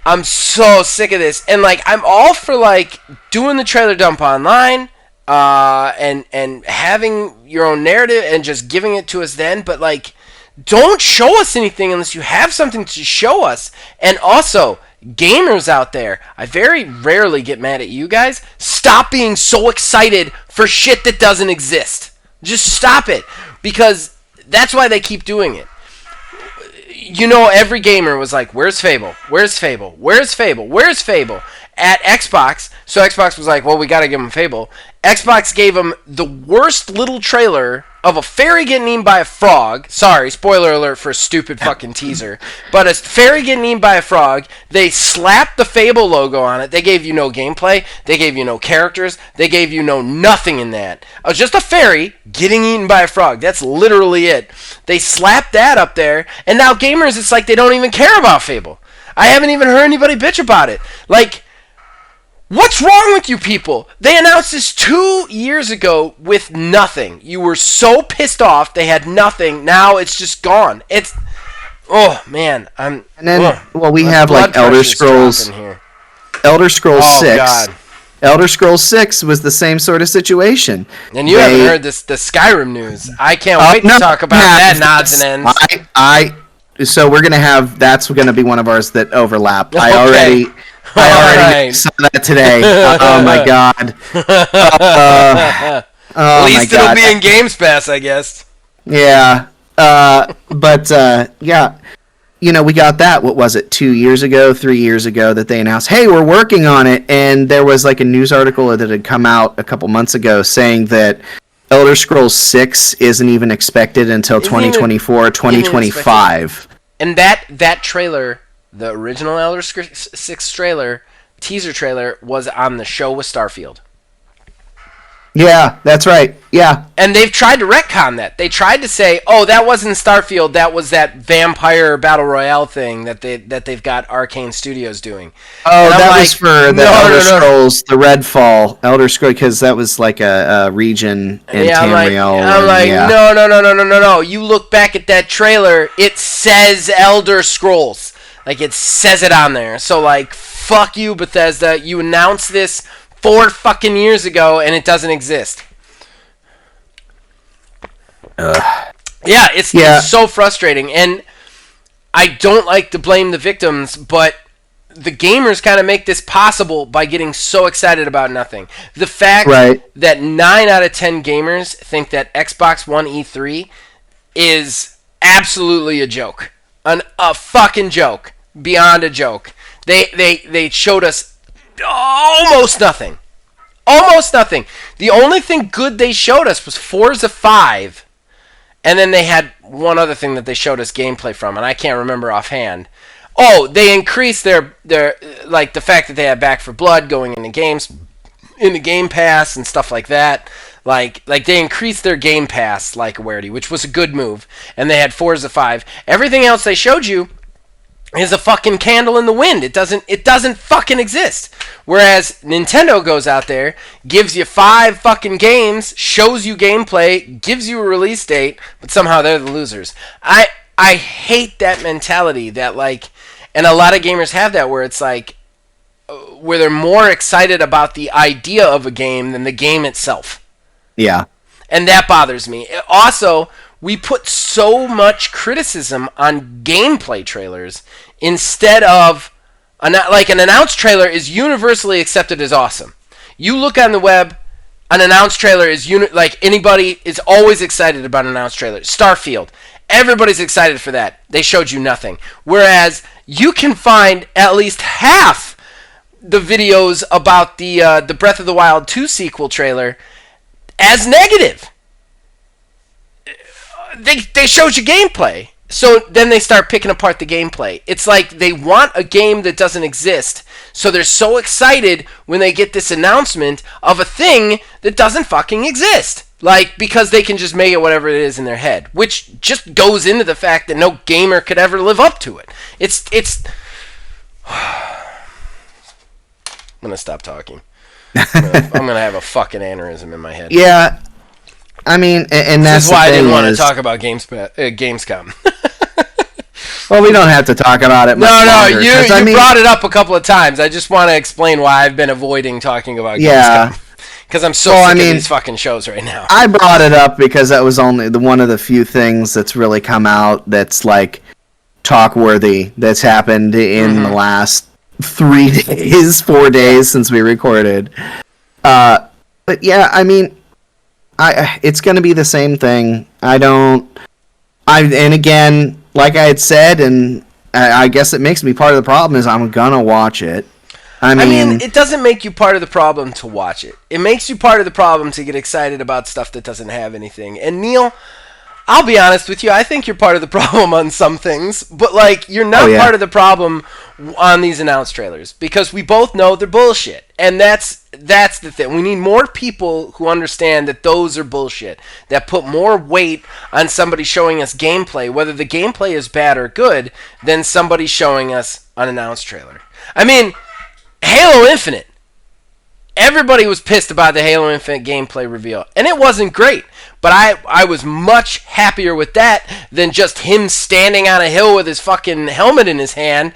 I'm so sick of this. And, like, I'm all for, like, doing the trailer dump online, and having your own narrative and just giving it to us then, but, like, don't show us anything unless you have something to show us. And also, gamers out there, I very rarely get mad at you guys. Stop being so excited for shit that doesn't exist. Just stop it. Because that's why they keep doing it. You know, every gamer was like, where's Fable? Where's Fable? Where's Fable? Where's Fable? At Xbox, so Xbox was like, well, we gotta give them Fable. Xbox gave them the worst little trailer of a fairy getting eaten by a frog. Sorry, spoiler alert for a stupid fucking teaser. But a fairy getting eaten by a frog. They slapped the Fable logo on it. They gave you no gameplay. They gave you no characters. They gave you no nothing in that. It was just a fairy getting eaten by a frog. That's literally it. They slapped that up there, and now gamers, it's like they don't even care about Fable. I haven't even heard anybody bitch about it. Like, what's wrong with you people? They announced this 2 years ago with nothing. You were so pissed off. They had nothing. Now it's just gone. It's... Oh, man. And then, we have, like, Elder Scrolls 6. God. Elder Scrolls 6 was the same sort of situation. And you haven't heard the Skyrim news. I can't wait to talk about that nods and ends. So we're going to have... That's going to be one of ours that overlap. Okay. I already saw that today. Oh my god. At least it'll be in Games Pass, I guess. Yeah. Yeah. You know, we got that, what was it, 2 years ago, 3 years ago, that they announced, hey, we're working on it. And there was like a news article that had come out a couple months ago saying that Elder Scrolls 6 isn't even expected until 2024 or 2025. And that trailer... The original Elder Scrolls 6 trailer, teaser trailer, was on the show with Starfield. Yeah, that's right. Yeah. And they've tried to retcon that. They tried to say, oh, that wasn't Starfield, that was that vampire battle royale thing that they've got Arcane Studios doing. Oh, that was for the Elder Scrolls, the Redfall Elder Scrolls, because that was like a region in Tamriel. I'm like, no. You look back at that trailer, it says Elder Scrolls. Like, it says it on there. So, like, fuck you, Bethesda. You announced this 4 fucking years ago, and it doesn't exist. Yeah, it's so frustrating. And I don't like to blame the victims, but the gamers kind of make this possible by getting so excited about nothing. The fact that 9 out of 10 gamers think that Xbox One E3 is absolutely a joke. A fucking joke. Beyond a joke. They showed us almost nothing. Almost nothing. The only thing good they showed us was Forza 5. And then they had one other thing that they showed us gameplay from, and I can't remember offhand. Oh, they increased their like the fact that they had Back 4 Blood going into Game Pass and stuff like that. Like they increased their Game Pass awareness, which was a good move. And they had Forza 5. Everything else they showed you is a fucking candle in the wind. It doesn't fucking exist. Whereas Nintendo goes out there, gives you 5 fucking games, shows you gameplay, gives you a release date, but somehow they're the losers. I hate that mentality that and a lot of gamers have that where it's where they're more excited about the idea of a game than the game itself. Yeah. And that bothers me. Also, we put so much criticism on gameplay trailers instead of... an announced trailer is universally accepted as awesome. You look on the web, an announced trailer is... anybody is always excited about an announced trailer. Starfield. Everybody's excited for that. They showed you nothing. Whereas, you can find at least half the videos about the Breath of the Wild 2 sequel trailer as negative. They showed you gameplay. So then they start picking apart the gameplay. It's like they want a game that doesn't exist. So they're so excited when they get this announcement of a thing that doesn't fucking exist. Because they can just make it whatever it is in their head. Which just goes into the fact that no gamer could ever live up to it. It's... I'm going to stop talking. I'm going to have a fucking aneurysm in my head. Yeah. I mean, and that's why I didn't want to talk about Gamescom. Well, we don't have to talk about it much longer. You brought it up a couple of times. I just want to explain why I've been avoiding talking about Gamescom. Because I'm so sick of these fucking shows right now. I brought it up because that was only one of the few things that's really come out that's talk-worthy that's happened in the last 3 days, 4 days since we recorded. But yeah, I mean... it's going to be the same thing. I don't And again, like I had said, and I guess it makes me part of the problem is I'm gonna watch it. I mean, it doesn't make you part of the problem to watch it. It makes you part of the problem to get excited about stuff that doesn't have anything. And Neil, I'll be honest with you, I think you're part of the problem on some things, but like you're not part of the problem on these announced trailers because we both know they're bullshit. And that's the thing. We need more people who understand that those are bullshit, that put more weight on somebody showing us gameplay, whether the gameplay is bad or good, than somebody showing us an announced trailer. I mean, Halo Infinite. Everybody was pissed about the Halo Infinite gameplay reveal, and it wasn't great. But I was much happier with that than just him standing on a hill with his fucking helmet in his hand,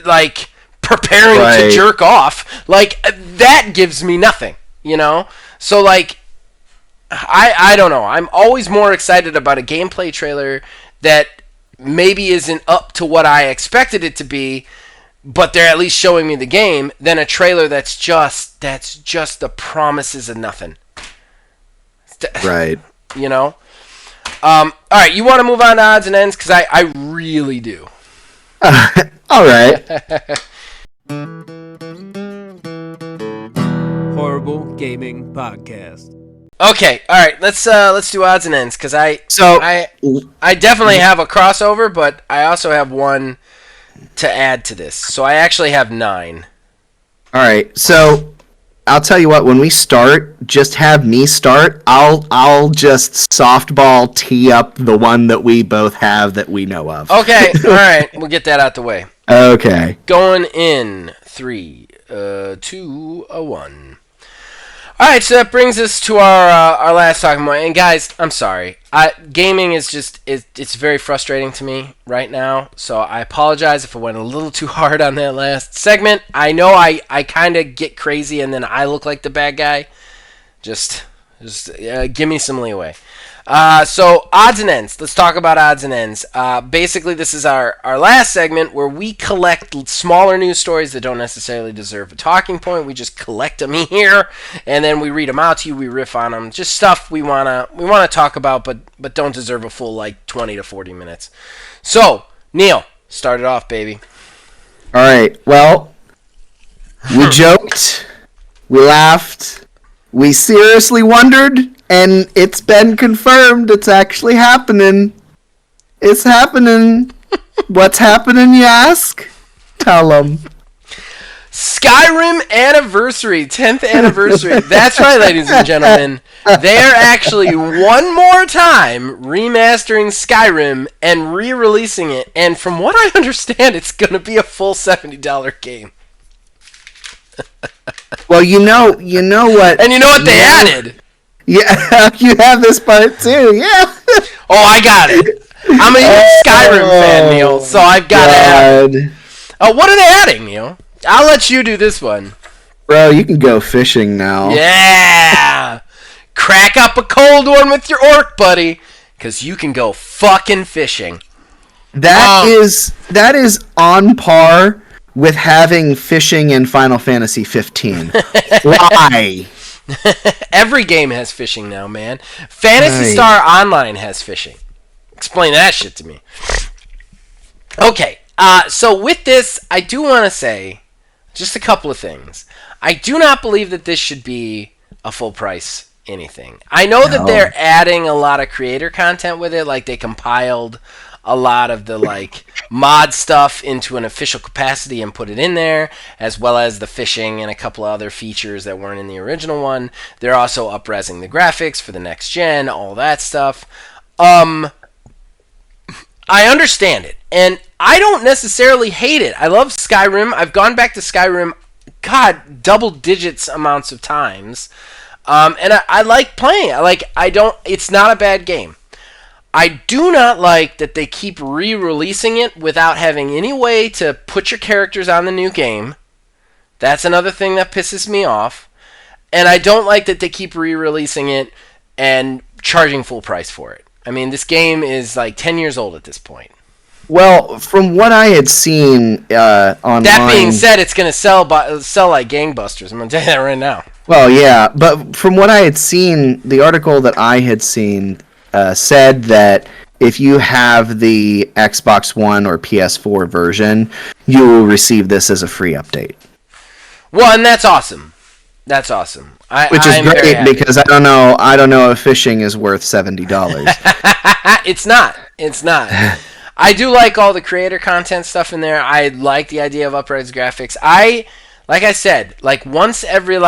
like preparing to jerk off. Like that gives me nothing, you know. So like, I don't know. I'm always more excited about a gameplay trailer that maybe isn't up to what I expected it to be, but they're at least showing me the game, than a trailer that's just the promises of nothing. Right. You know? All right, you want to move on to odds and ends? Because I really do. All right. Horrible Gaming Podcast. Okay, all right, let's do odds and ends, because I definitely have a crossover, but I also have one to add to this. So I actually have 9. All right. So I'll tell you what. When we start, just have me start. I'll just softball tee up the one that we both have that we know of. Okay. All right. We'll get that out the way. Okay. Going in 3, 2, 1. All right, so that brings us to our last talking point. And guys, I'm sorry. Gaming is just it's very frustrating to me right now. So I apologize if I went a little too hard on that last segment. I know I kind of get crazy and then I look like the bad guy. Just give me some leeway. So odds and ends. Let's talk about odds and ends. Basically, this is our last segment where we collect smaller news stories that don't necessarily deserve a talking point. We just collect them here, and then we read them out to you. We riff on them. Just stuff we wanna talk about, but don't deserve a full like 20 to 40 minutes. So Neil, start it off, baby. All right. Well, we joked, we laughed, we seriously wondered. And it's been confirmed. It's actually happening. It's happening. What's happening, you ask? Tell them. Skyrim anniversary, 10th anniversary. That's right, ladies and gentlemen. They're actually one more time remastering Skyrim and re-releasing it. And from what I understand, it's going to be a full $70 game. Well, you know what? And you know what they added? Yeah, you have this part too. Yeah. Oh, I got it. I'm a huge Skyrim fan, Neil, so I've got to add it. Oh, what are they adding, Neil? I'll let you do this one. Bro, you can go fishing now. Yeah. Crack up a cold one with your orc, buddy, because you can go fucking fishing. That is on par with having fishing in Final Fantasy 15. Why? Every game has fishing now, man. Phantasy Star Online has fishing. Explain that shit to me. Okay, so with this, I do want to say just a couple of things. I do not believe that this should be a full price anything. I know that they're adding a lot of creator content with it, like they compiled a lot of the like mod stuff into an official capacity and put it in there, as well as the fishing and a couple of other features that weren't in the original one. They're also up-resing the graphics for the next gen, all that stuff. I understand it, and I don't necessarily hate it. I love Skyrim. I've gone back to Skyrim, God, double digits amounts of times, and I like playing it. It's not a bad game. I do not like that they keep re-releasing it without having any way to put your characters on the new game. That's another thing that pisses me off. And I don't like that they keep re-releasing it and charging full price for it. I mean, this game is like 10 years old at this point. Well, from what I had seen online... That being said, it's going to sell like gangbusters. I'm going to tell you that right now. Well, yeah, but from what I had seen, the article that I had seen... said that if you have the Xbox One or PS4 version, you will receive this as a free update. Well, and that's awesome. That's awesome. Which is great because I don't know if fishing is worth $70. It's not. It's not. I do like all the creator content stuff in there. I like the idea of upres graphics. Like I said, like once every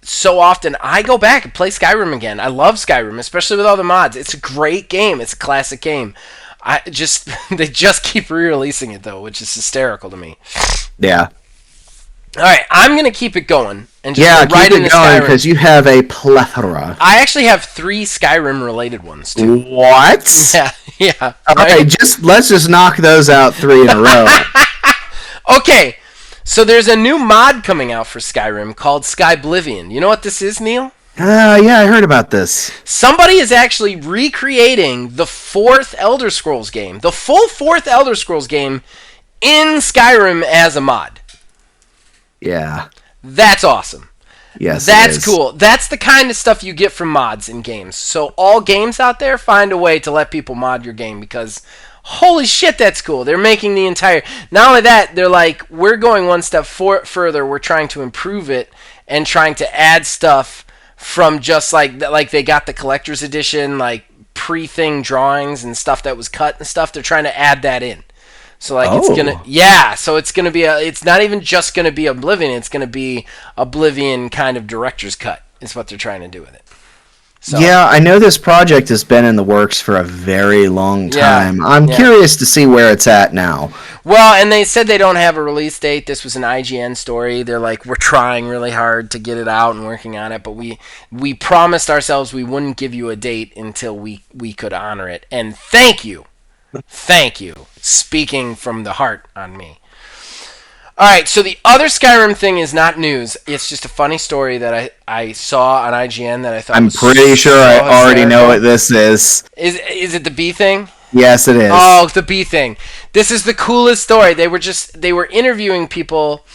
so often, I go back and play Skyrim again. I love Skyrim, especially with all the mods. It's a great game. It's a classic game. They just keep re-releasing it though, which is hysterical to me. Yeah. All right, I'm gonna keep it going and just keep right it into going Skyrim because you have a plethora. I actually have 3 Skyrim-related ones too. What? Yeah. Okay, let's just knock those out 3 in a row. Okay, so there's a new mod coming out for Skyrim called Skyblivion. You know what this is, Neil? Yeah, I heard about this. Somebody is actually recreating the 4th Elder Scrolls game, the full 4th Elder Scrolls game, in Skyrim as a mod. Yeah. That's awesome. Yes, that's cool. That's the kind of stuff you get from mods in games. So all games out there, find a way to let people mod your game because holy shit, that's cool. They're making the entire... Not only that, they're like, we're going one step further. We're trying to improve it and trying to add stuff from just like they got the collector's edition, like pre-thing drawings and stuff that was cut and stuff. They're trying to add that in. So it's gonna be it's not even just gonna be Oblivion, it's gonna be Oblivion kind of director's cut is what they're trying to do with it. So, yeah, I know this project has been in the works for a very long time. I'm curious to see where it's at now. Well, and they said they don't have a release date. This was an IGN story. They're like, we're trying really hard to get it out and working on it, but we promised ourselves we wouldn't give you a date until we could honor it. And thank you. Thank you. Speaking from the heart on me. Alright, so the other Skyrim thing is not news. It's just a funny story that I saw on IGN that I thought I'm pretty sure I already know what this is. Is it the bee thing? Yes, it is. Oh, the bee thing. This is the coolest story. They were interviewing people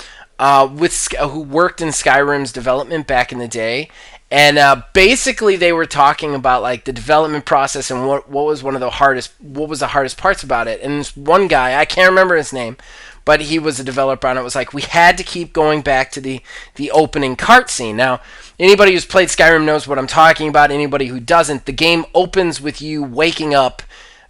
who worked in Skyrim's development back in the day. And basically, they were talking about like the development process and what was the hardest parts about it. And this one guy, I can't remember his name, but he was a developer on it. Was like we had to keep going back to the opening cart scene. Now, anybody who's played Skyrim knows what I'm talking about. Anybody who doesn't, the game opens with you waking up,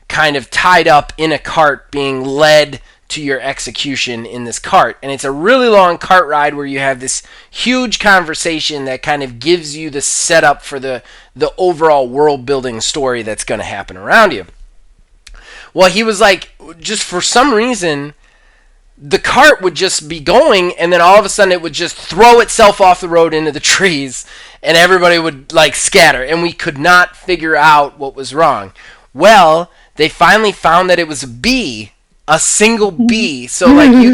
kind of tied up in a cart, being led to your execution in this cart. And it's a really long cart ride where you have this huge conversation that kind of gives you the setup for the overall world building story that's going to happen around you. Well, he was like, just for some reason, the cart would just be going and then all of a sudden it would just throw itself off the road into the trees and everybody would like scatter and we could not figure out what was wrong. Well, they finally found that it was a single bee. So like you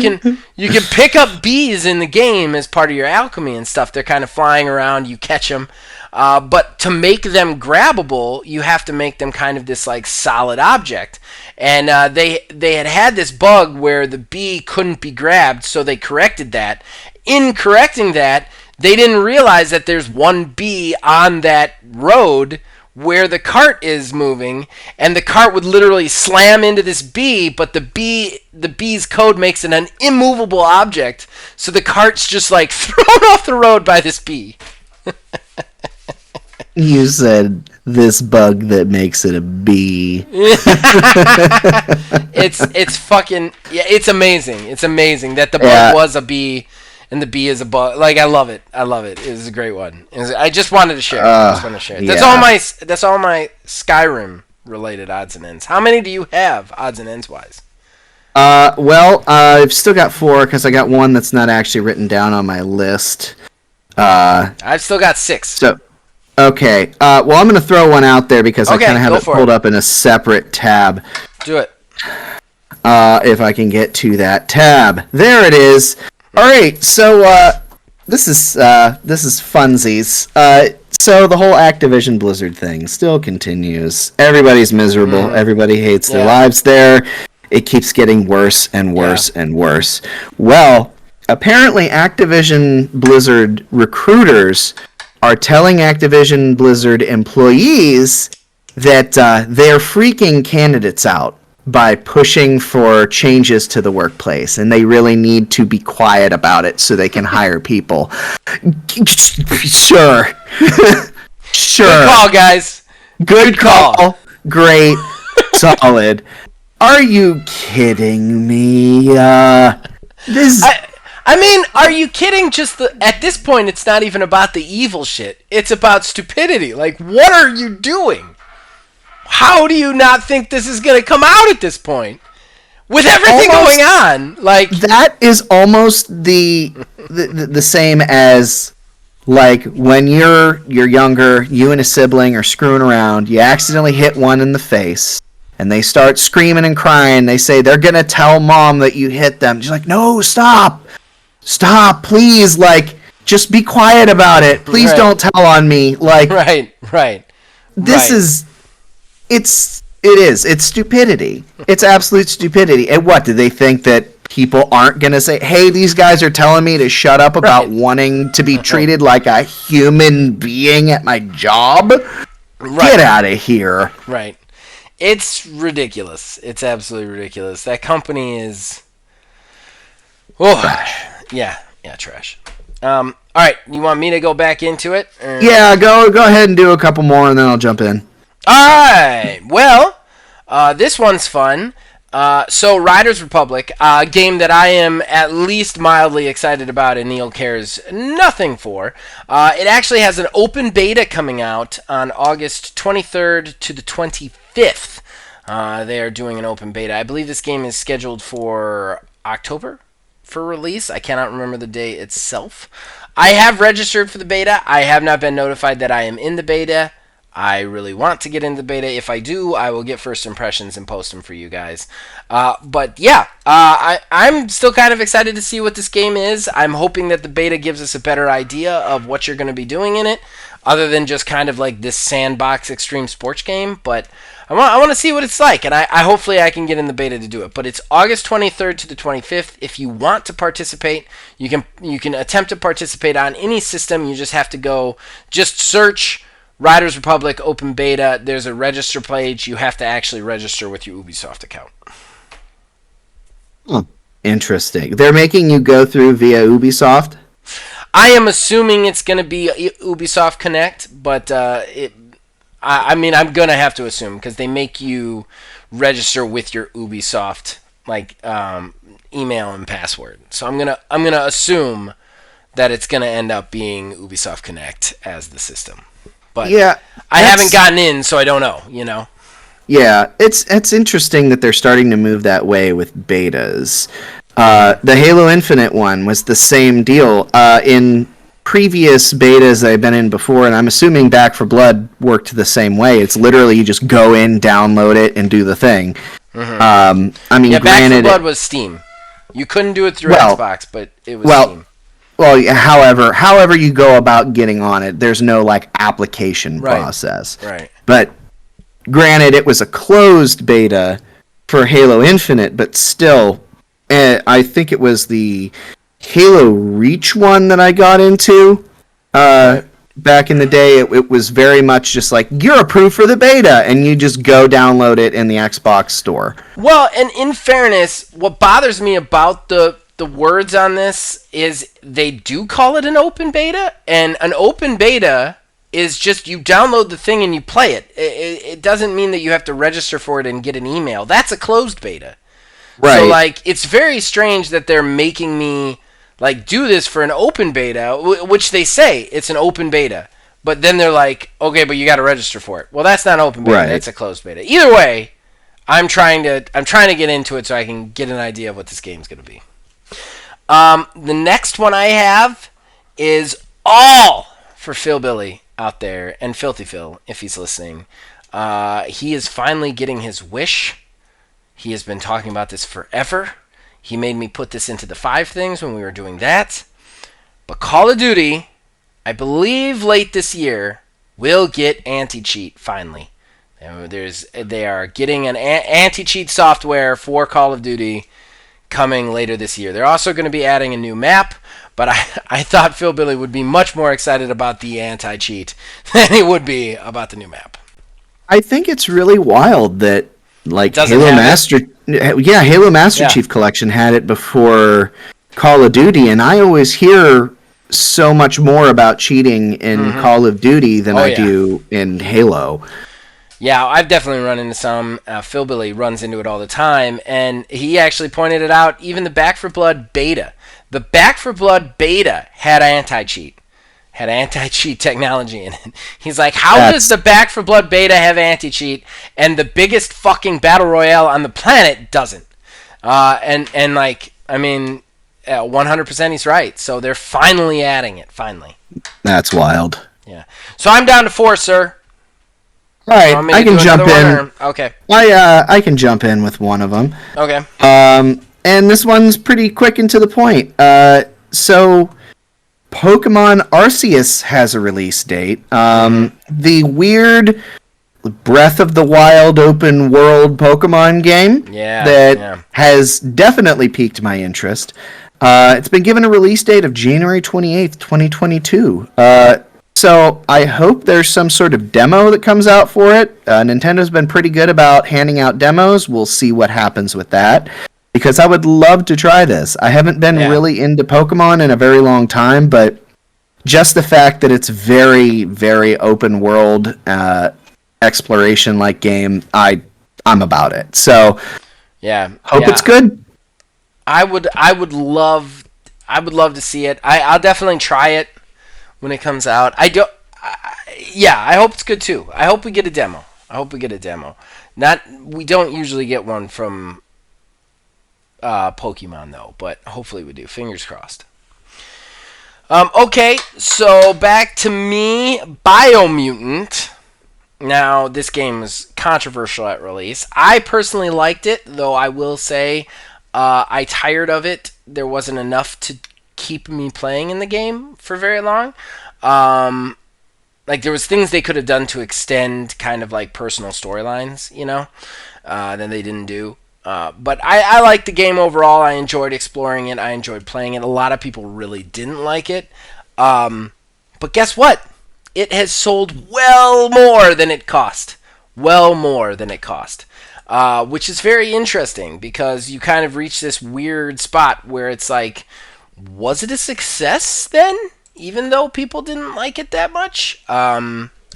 can pick up bees in the game as part of your alchemy and stuff. They're kind of flying around, you catch them. But to make them grabbable, you have to make them kind of this like solid object. And they had this bug where the bee couldn't be grabbed, so they corrected that. In correcting that, they didn't realize that there's one bee on that road where the cart is moving, and the cart would literally slam into this bee, but the bee's code makes it an immovable object, so the cart's just like thrown off the road by this bee. You said this bug that makes it a bee. It's fucking it's amazing. It's amazing that the bug was a bee. And the bee is a bug. Like I love it. It was a great one. I just wanted to share it. That's all my Skyrim related odds and ends. How many do you have odds and ends wise? Well, I've still got 4 because I got one that's not actually written down on my list. I've still got 6. So, okay. Well, I'm going to throw one out there because I kind of have it pulled up in a separate tab. Do it. If I can get to that tab, there it is. All right, so this is funsies. So the whole Activision Blizzard thing still continues. Everybody's miserable. Everybody hates their lives there. It keeps getting worse and worse and worse. Well, apparently Activision Blizzard recruiters are telling Activision Blizzard employees that they're freaking candidates out by pushing for changes to the workplace, and they really need to be quiet about it so they can hire people. Sure. Sure. Good call, guys. Good call. Great. Solid. Are you kidding me? This. I mean, are you kidding? At this point, it's not even about the evil shit. It's about stupidity. Like, what are you doing? How do you not think this is going to come out at this point? With everything going on, like that is almost the same as like when you're younger, you and a sibling are screwing around, you accidentally hit one in the face, and they start screaming and crying. They say they're gonna tell mom that you hit them. She's like, no, stop, please, like just be quiet about it. Please don't tell on me. Like right. This is. It's stupidity. It's absolute stupidity. And what, do they think that people aren't going to say, hey, these guys are telling me to shut up about wanting to be treated like a human being at my job? Get out of here. Right. It's ridiculous. It's absolutely ridiculous. That company is... Oh, trash. Yeah, trash. All right, you want me to go back into it? Or... Yeah, go ahead and do a couple more, and then I'll jump in. Alright, well, this one's fun. So, Riders Republic, a game that I am at least mildly excited about and Neil cares nothing for. It actually has an open beta coming out on August 23rd to the 25th. They are doing an open beta. I believe this game is scheduled for October for release. I cannot remember the day itself. I have registered for the beta. I have not been notified that I am in the beta. I really want to get into the beta. If I do, I will get first impressions and post them for you guys. But yeah, I'm still kind of excited to see what this game is. I'm hoping that the beta gives us a better idea of what you're going to be doing in it, other than just kind of like this sandbox extreme sports game. But I want to see what it's like, and I hopefully I can get in the beta to do it. But it's August 23rd to the 25th. If you want to participate, you can attempt to participate on any system. You just have to just search Riders Republic Open Beta. There's a register page. You have to actually register with your Ubisoft account. Interesting. They're making you go through via Ubisoft? I am assuming it's going to be Ubisoft Connect, but I mean, I'm going to have to assume because they make you register with your Ubisoft email and password. So I'm gonna assume that it's going to end up being Ubisoft Connect as the system. But yeah, I haven't gotten in, so I don't know, you know? Yeah, it's interesting that they're starting to move that way with betas. The Halo Infinite one was the same deal. In previous betas I've been in before, and I'm assuming Back 4 Blood worked the same way. It's literally you just go in, download it, and do the thing. Mm-hmm. I mean, Back 4 Blood was Steam. You couldn't do it through Xbox, but it was Steam. Well, however you go about getting on it, there's no application process. Right. But granted, it was a closed beta for Halo Infinite, but still, I think it was the Halo Reach one that I got into back in the day. It was very much just like, you're approved for the beta, and you just go download it in the Xbox store. Well, and in fairness, what bothers me about the words on this is they do call it an open beta, and an open beta is just you download the thing and you play it. It doesn't mean that you have to register for it and get an email. That's a closed beta. Right. So, it's very strange that they're making me, do this for an open beta, which they say it's an open beta. But then they're like, okay, but you got to register for it. Well, that's not an open beta. Right. That's a closed beta. Either way, I'm trying to get into it so I can get an idea of what this game's going to be. The next one I have is all for Phil Billy out there, and Filthy Phil, if he's listening. He is finally getting his wish. He has been talking about this forever. He made me put this into the 5 things when we were doing that. But Call of Duty, I believe late this year, will get anti-cheat finally. They are getting an anti-cheat software for Call of Duty coming later this year. They're also going to be adding a new map, but I thought Phil Billy would be much more excited about the anti-cheat than he would be about the new map. I think it's really wild that like Halo Master Chief Collection had it before Call of Duty, and I always hear so much more about cheating in Call of Duty than I do in Halo. Yeah, I've definitely run into some. Philbilly runs into it all the time, and he actually pointed it out. Even the Back 4 Blood beta. The Back 4 Blood beta had anti-cheat. Had anti-cheat technology in it. He's like, how does the Back 4 Blood beta have anti-cheat, and the biggest fucking battle royale on the planet doesn't? And like, I mean, 100% he's right. So they're finally adding it. Finally. That's wild. Yeah. So I'm down to 4, sir. All right, I can jump in. Okay. I can jump in with one of them. Okay. And this one's pretty quick and to the point. So, Pokemon Arceus has a release date. The weird Breath of the Wild open world Pokemon game has definitely piqued my interest. It's been given a release date of January 28th, 2022. So I hope there's some sort of demo that comes out for it. Nintendo's been pretty good about handing out demos. We'll see what happens with that. Because I would love to try this. I haven't been really into Pokemon in a very long time, but just the fact that it's very, very open world exploration-like game, I'm about it. So hope it's good. I would love to see it. I'll definitely try it when it comes out. I hope it's good too. I hope we get a demo. We don't usually get one from Pokemon though, but hopefully we do. Fingers crossed. Okay, so back to me, Biomutant. Now, this game was controversial at release. I personally liked it, though I will say I tired of it. There wasn't enough to keep me playing in the game for very long. Like, there was things they could have done to extend kind of like personal storylines, that they didn't do. But I liked the game overall. I enjoyed exploring it. I enjoyed playing it. A lot of people really didn't like it. But guess what? It has sold well more than it cost. Which is very interesting because you kind of reach this weird spot where it's like, was it a success then? Even though people didn't like it that much?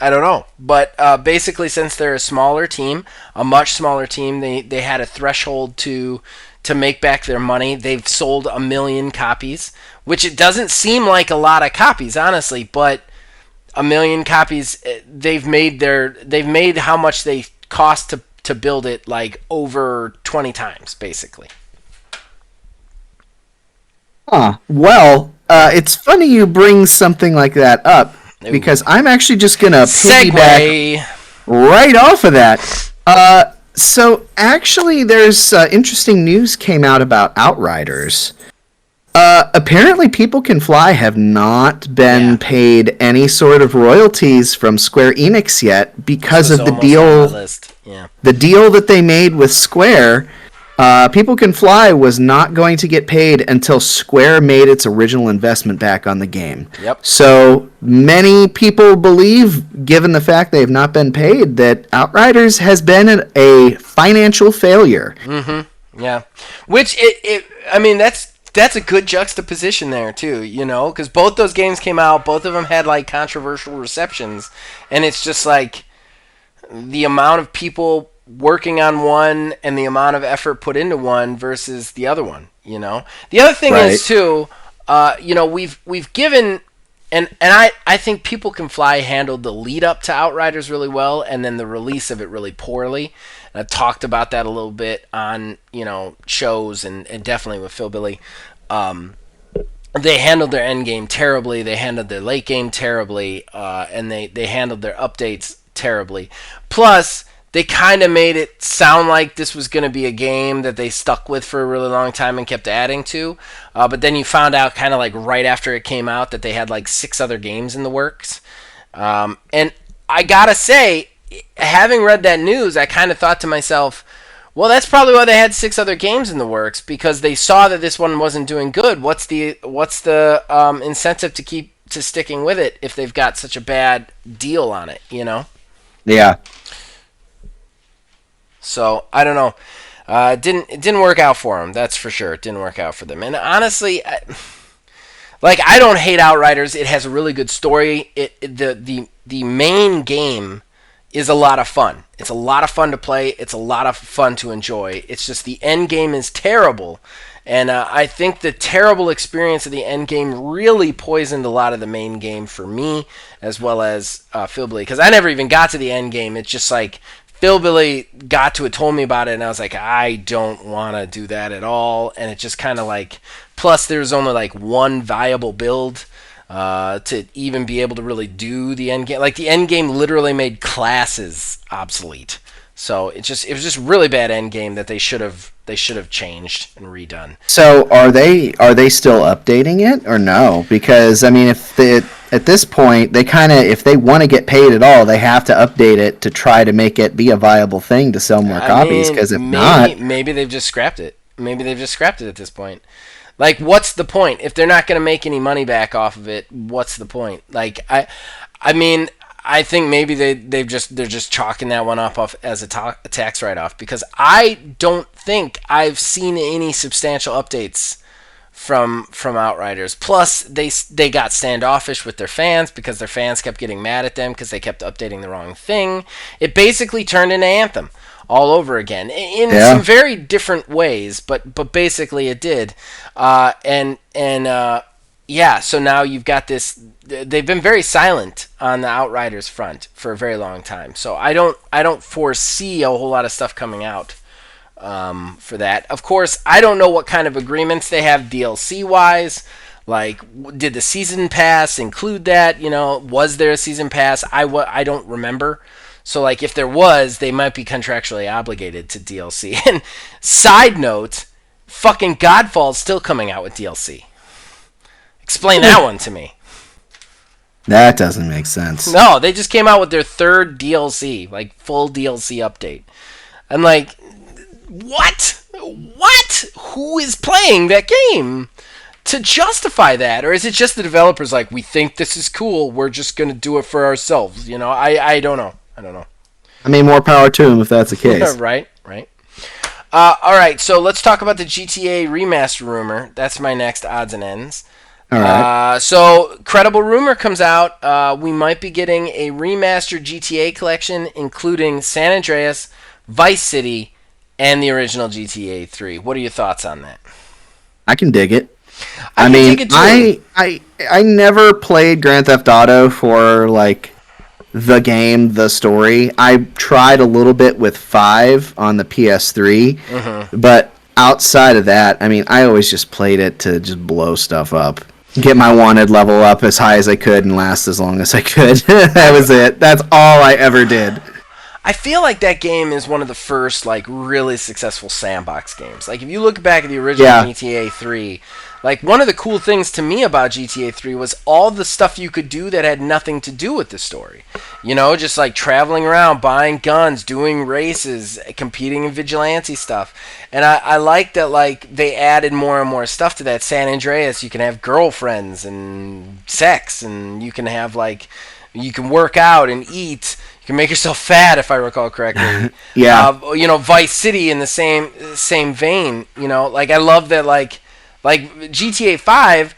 I don't know. But basically, since they're a smaller team, a much smaller team, they had a threshold to make back their money. They've sold 1 million copies, which it doesn't seem like a lot of copies, honestly, but 1 million copies, they've made how much they cost to build it like over 20 times, basically. Well, it's funny you bring something like that up, because I'm actually just going to piggyback right off of that. So actually there's interesting news came out about Outriders. Apparently People Can Fly have not been paid any sort of royalties from Square Enix yet because of the deal that they made with Square. People Can Fly was not going to get paid until Square made its original investment back on the game. Yep. So many people believe, given the fact they have not been paid, that Outriders has been a financial failure. Mm-hmm. Yeah. Which, that's a good juxtaposition there, too, because both those games came out, both of them had, like, controversial receptions, and it's just, like, the amount of people working on one and the amount of effort put into one versus the other one, The other thing is, too, we've given, and I think People Can Fly handled the lead up to Outriders really well, and then the release of it really poorly. And I've talked about that a little bit on, shows and definitely with Phil Billy. They handled their end game terribly. They handled their late game terribly, and they handled their updates terribly. Plus, they kind of made it sound like this was going to be a game that they stuck with for a really long time and kept adding to. But then you found out kind of like right after it came out that they had like 6 other games in the works. And I gotta say, having read that news, I kind of thought to myself, well, that's probably why they had 6 other games in the works, because they saw that this one wasn't doing good. What's the incentive to keep sticking with it if they've got such a bad deal on it, Yeah. So I don't know. It didn't work out for them. That's for sure. It didn't work out for them. And honestly, I don't hate Outriders. It has a really good story. The main game is a lot of fun. It's a lot of fun to play. It's a lot of fun to enjoy. It's just the end game is terrible. And I think the terrible experience of the end game really poisoned a lot of the main game for me, as well as Philbilly. Because I never even got to the end game. It's just like Philbilly got to it, told me about it, and I was like, I don't want to do that at all. And it just kind of like, plus there's only like one viable build to even be able to really do the end game. Like the end game literally made classes obsolete. So it was just really bad end game that they should have changed and redone. So are they still updating it or no? Because I mean, at this point they kind of, if they want to get paid at all, they have to update it to try to make it be a viable thing to sell more copies. Because if not, maybe they've just scrapped it. Maybe they've just scrapped it at this point. Like, what's the point if they're not going to make any money back off of it? What's the point? Like, I mean, I think maybe they're just chalking that one up off as a tax write-off, because I don't think I've seen any substantial updates from Outriders. Plus, they got standoffish with their fans because their fans kept getting mad at them because they kept updating the wrong thing. It basically turned into Anthem all over again in some very different ways, but basically it did. So now you've got this. They've been very silent on the Outriders front for a very long time. So I don't foresee a whole lot of stuff coming out for that. Of course, I don't know what kind of agreements they have DLC wise. Like, did the season pass include that? You know, was there a season pass? I don't remember. So, like, if there was, they might be contractually obligated to DLC. And side note, fucking Godfall's still coming out with DLC. Explain that one to me. That doesn't make sense. No, they just came out with their third DLC, like, full DLC update. I'm like, what? What? Who is playing that game to justify that? Or is it just the developers like, we think this is cool, we're just going to do it for ourselves? You know, I don't know. I mean, more power to them if that's the case. Right. All right, so let's talk about the GTA remaster rumor. That's my next odds and ends. All right. So, credible rumor comes out. We might be getting a remastered GTA collection, including San Andreas, Vice City, and the original GTA 3. What are your thoughts on that? I can dig it. I mean, dig it too. I never played Grand Theft Auto for like the game, the story. I tried a little bit with 5 on the PS3, but outside of that, I mean, I always just played it to just blow stuff up. Get my wanted level up as high as I could and last as long as I could. That was it. That's all I ever did. I feel like that game is one of the first, like, really successful sandbox games. Like, if you look back at the original GTA 3, like, one of the cool things to me about GTA 3 was all the stuff you could do that had nothing to do with the story. You know, just, like, traveling around, buying guns, doing races, competing in vigilante stuff. And I like that, like, they added more and more stuff to that. San Andreas, you can have girlfriends and sex, and you can have, like, you can work out and eat. You can make yourself fat, if I recall correctly. You know, Vice City in the same vein. You know, like, I love that, like GTA 5.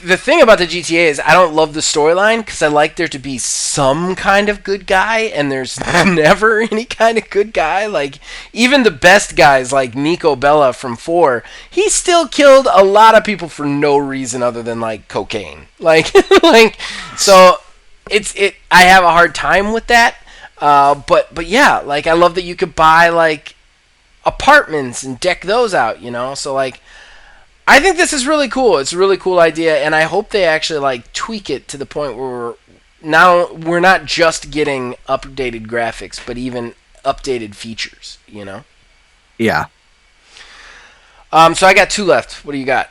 The thing about the GTA is I don't love the storyline because I like there to be some kind of good guy, and there's never any kind of good guy. Like, even the best guys like Nico Bella from 4, he still killed a lot of people for no reason other than, like, cocaine. Like, so I have a hard time with that. But yeah, like, I love that you could buy, like, apartments and deck those out, you know? So, like, I think this is really cool. It's a really cool idea, and I hope they actually, like, tweak it to the point where we're not just getting updated graphics, but even updated features, you know? Yeah. So I got 2 left. What do you got?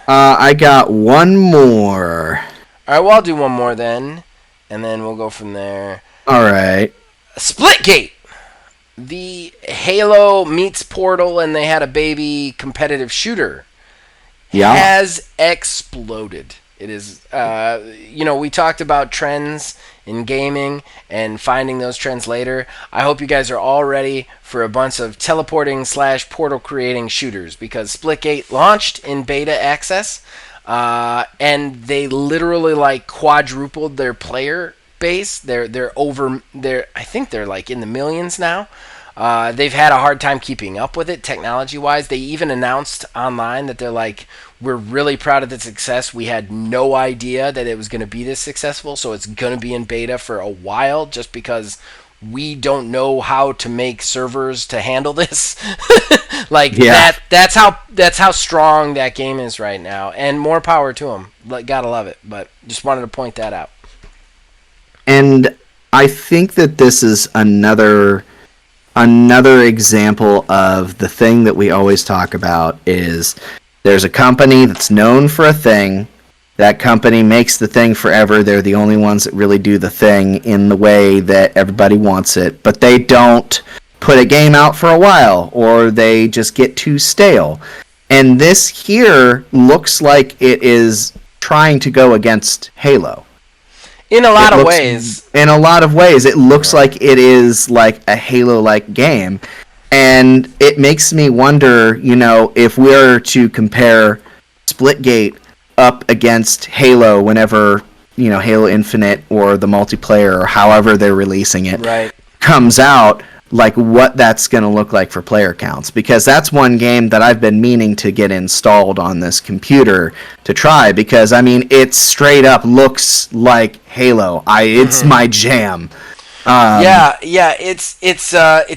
I got one more. All right, well, I'll do one more then, and then we'll go from there. All right. Splitgate. The Halo meets Portal, and they had a baby competitive shooter. Has exploded. It is, we talked about trends in gaming and finding those trends later. I hope you guys are all ready for a bunch of teleporting / portal creating shooters, because Splitgate launched in beta access, and they literally like quadrupled their player base. I think they're like in the millions now. They've had a hard time keeping up with it technology-wise. They even announced online that they're like, we're really proud of the success. We had no idea that it was going to be this successful, so it's going to be in beta for a while just because we don't know how to make servers to handle this. That's how strong that game is right now, and more power to them. Gotta love it, but just wanted to point that out. And I think that this is another example of the thing that we always talk about is there's a company that's known for a thing. That company makes the thing forever. They're the only ones that really do the thing in the way that everybody wants it. But they don't put a game out for a while, or they just get too stale. And this here looks like it is trying to go against Halo. In a lot of ways. In a lot of ways, it looks like it is like a Halo-like game. And it makes me wonder, if we were to compare Splitgate up against Halo whenever, Halo Infinite or the multiplayer or however they're releasing it comes out, like what that's going to look like for player counts. Because that's one game that I've been meaning to get installed on this computer to try, because, it straight up looks like Halo. It's my jam. It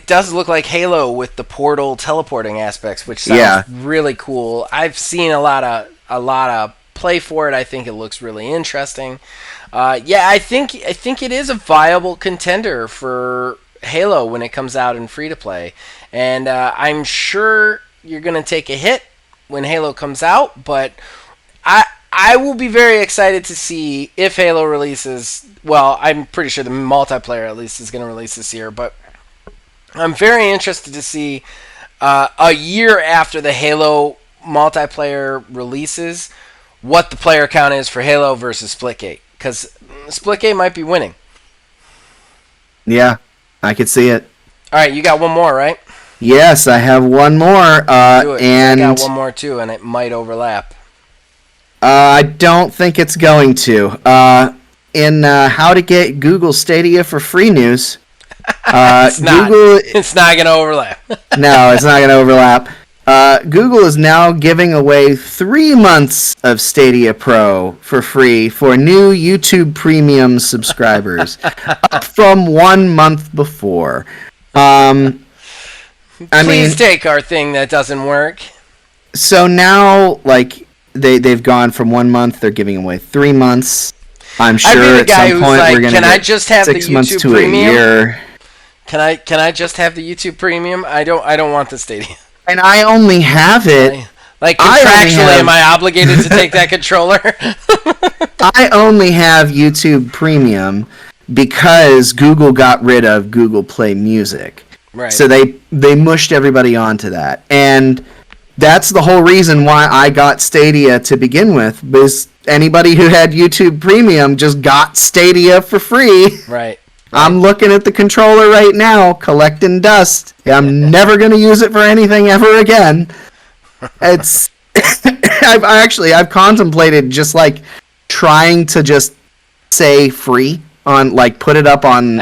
does look like Halo with the portal teleporting aspects, which sounds really cool. I've seen a lot of play for it. I think it looks really interesting. I think it is a viable contender for Halo when it comes out in free to play, and I'm sure you're gonna take a hit when Halo comes out, but I will be very excited to see if Halo releases. Well, I'm pretty sure the multiplayer at least is going to release this year, but I'm very interested to see a year after the Halo multiplayer releases what the player count is for Halo versus Splitgate, because Splitgate might be winning. Yeah, I could see it. All right, you got one more, right? Yes, I have one more. Do it. And I got one more too, and it might overlap. I don't think it's going to. In how to get Google Stadia for free news, it's not going to overlap. No, it's not going to overlap. Google is now giving away 3 months of Stadia Pro for free for new YouTube Premium subscribers, up from 1 month before. Please take our thing that doesn't work. So now, they've gone from 1 month, they're giving away 3 months. I'm sure at some point we're going to get 6 months to a year. Can I just have the YouTube Premium? I don't want the Stadia. And I only have it. Contractually, am I obligated to take that controller? I only have YouTube Premium because Google got rid of Google Play Music. Right. So they mushed everybody onto that. And that's the whole reason why I got Stadia to begin with, because anybody who had YouTube Premium just got Stadia for free. Right. I'm looking at the controller right now, collecting dust. I'm never going to use it for anything ever again. It's I've contemplated just trying to just say free on put it up on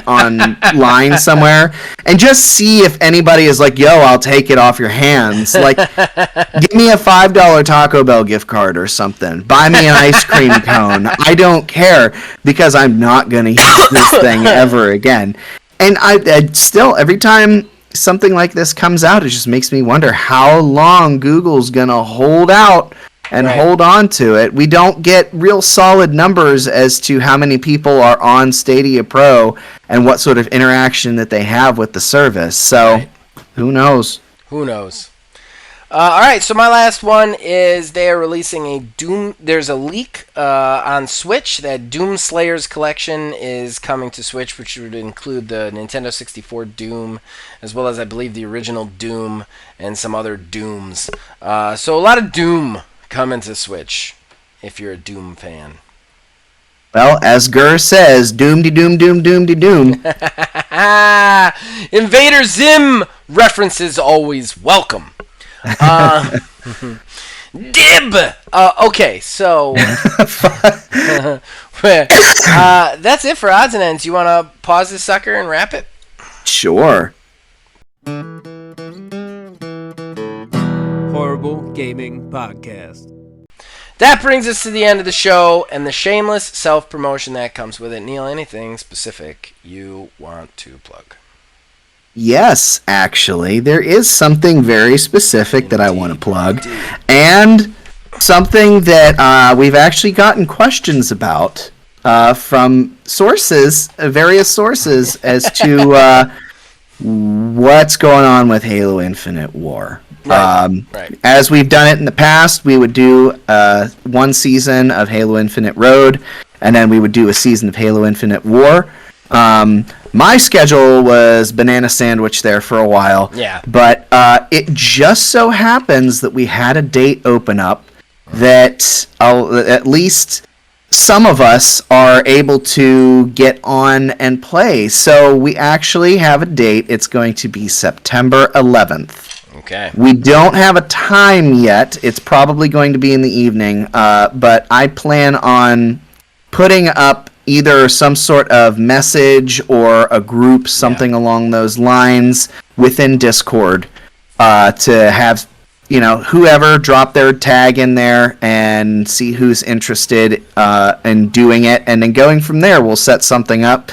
line somewhere and just see if anybody is yo, I'll take it off your hands. Give me a $5 Taco Bell gift card or something. Buy me an ice cream cone. I don't care, because I'm not going to use this thing ever again. And I still, every time something like this comes out, it just makes me wonder how long Google's going to hold out and hold on to it. We don't get real solid numbers as to how many people are on Stadia Pro and what sort of interaction that they have with the service. So, who knows? Who knows? All right, so my last one is they are releasing a Doom. There's a leak on Switch that Doom Slayers Collection is coming to Switch, which would include the Nintendo 64 Doom, as well as, I believe, the original Doom and some other Dooms. So a lot of Doom coming to Switch. if you're a Doom fan. Well, as Gurr says, doom-de-doom, doom-doom-de-doom. Invader Zim references always welcome. Dib! Okay, so... that's it for Odds and Ends. You want to pause this sucker and wrap it? Sure. Horrible Gaming Podcast. That brings us to the end of the show and the shameless self-promotion that comes with it. Neil, anything specific you want to plug? Yes, actually, there is something very specific that I want to plug, and something that we've actually gotten questions about from sources, various sources, as to what's going on with Halo Infinite War. Right. As we've done it in the past, we would do one season of Halo Infinite Road, and then we would do a season of Halo Infinite War. My schedule was banana sandwich there for a while. Yeah. But it just so happens that we had a date open up that at least some of us are able to get on and play. So we actually have a date. It's going to be September 11th. Okay. We don't have a time yet. It's probably going to be in the evening. But I plan on putting up either some sort of message or a group, something along those lines, within Discord to have, whoever drop their tag in there and see who's interested in doing it. And then going from there, we'll set something up.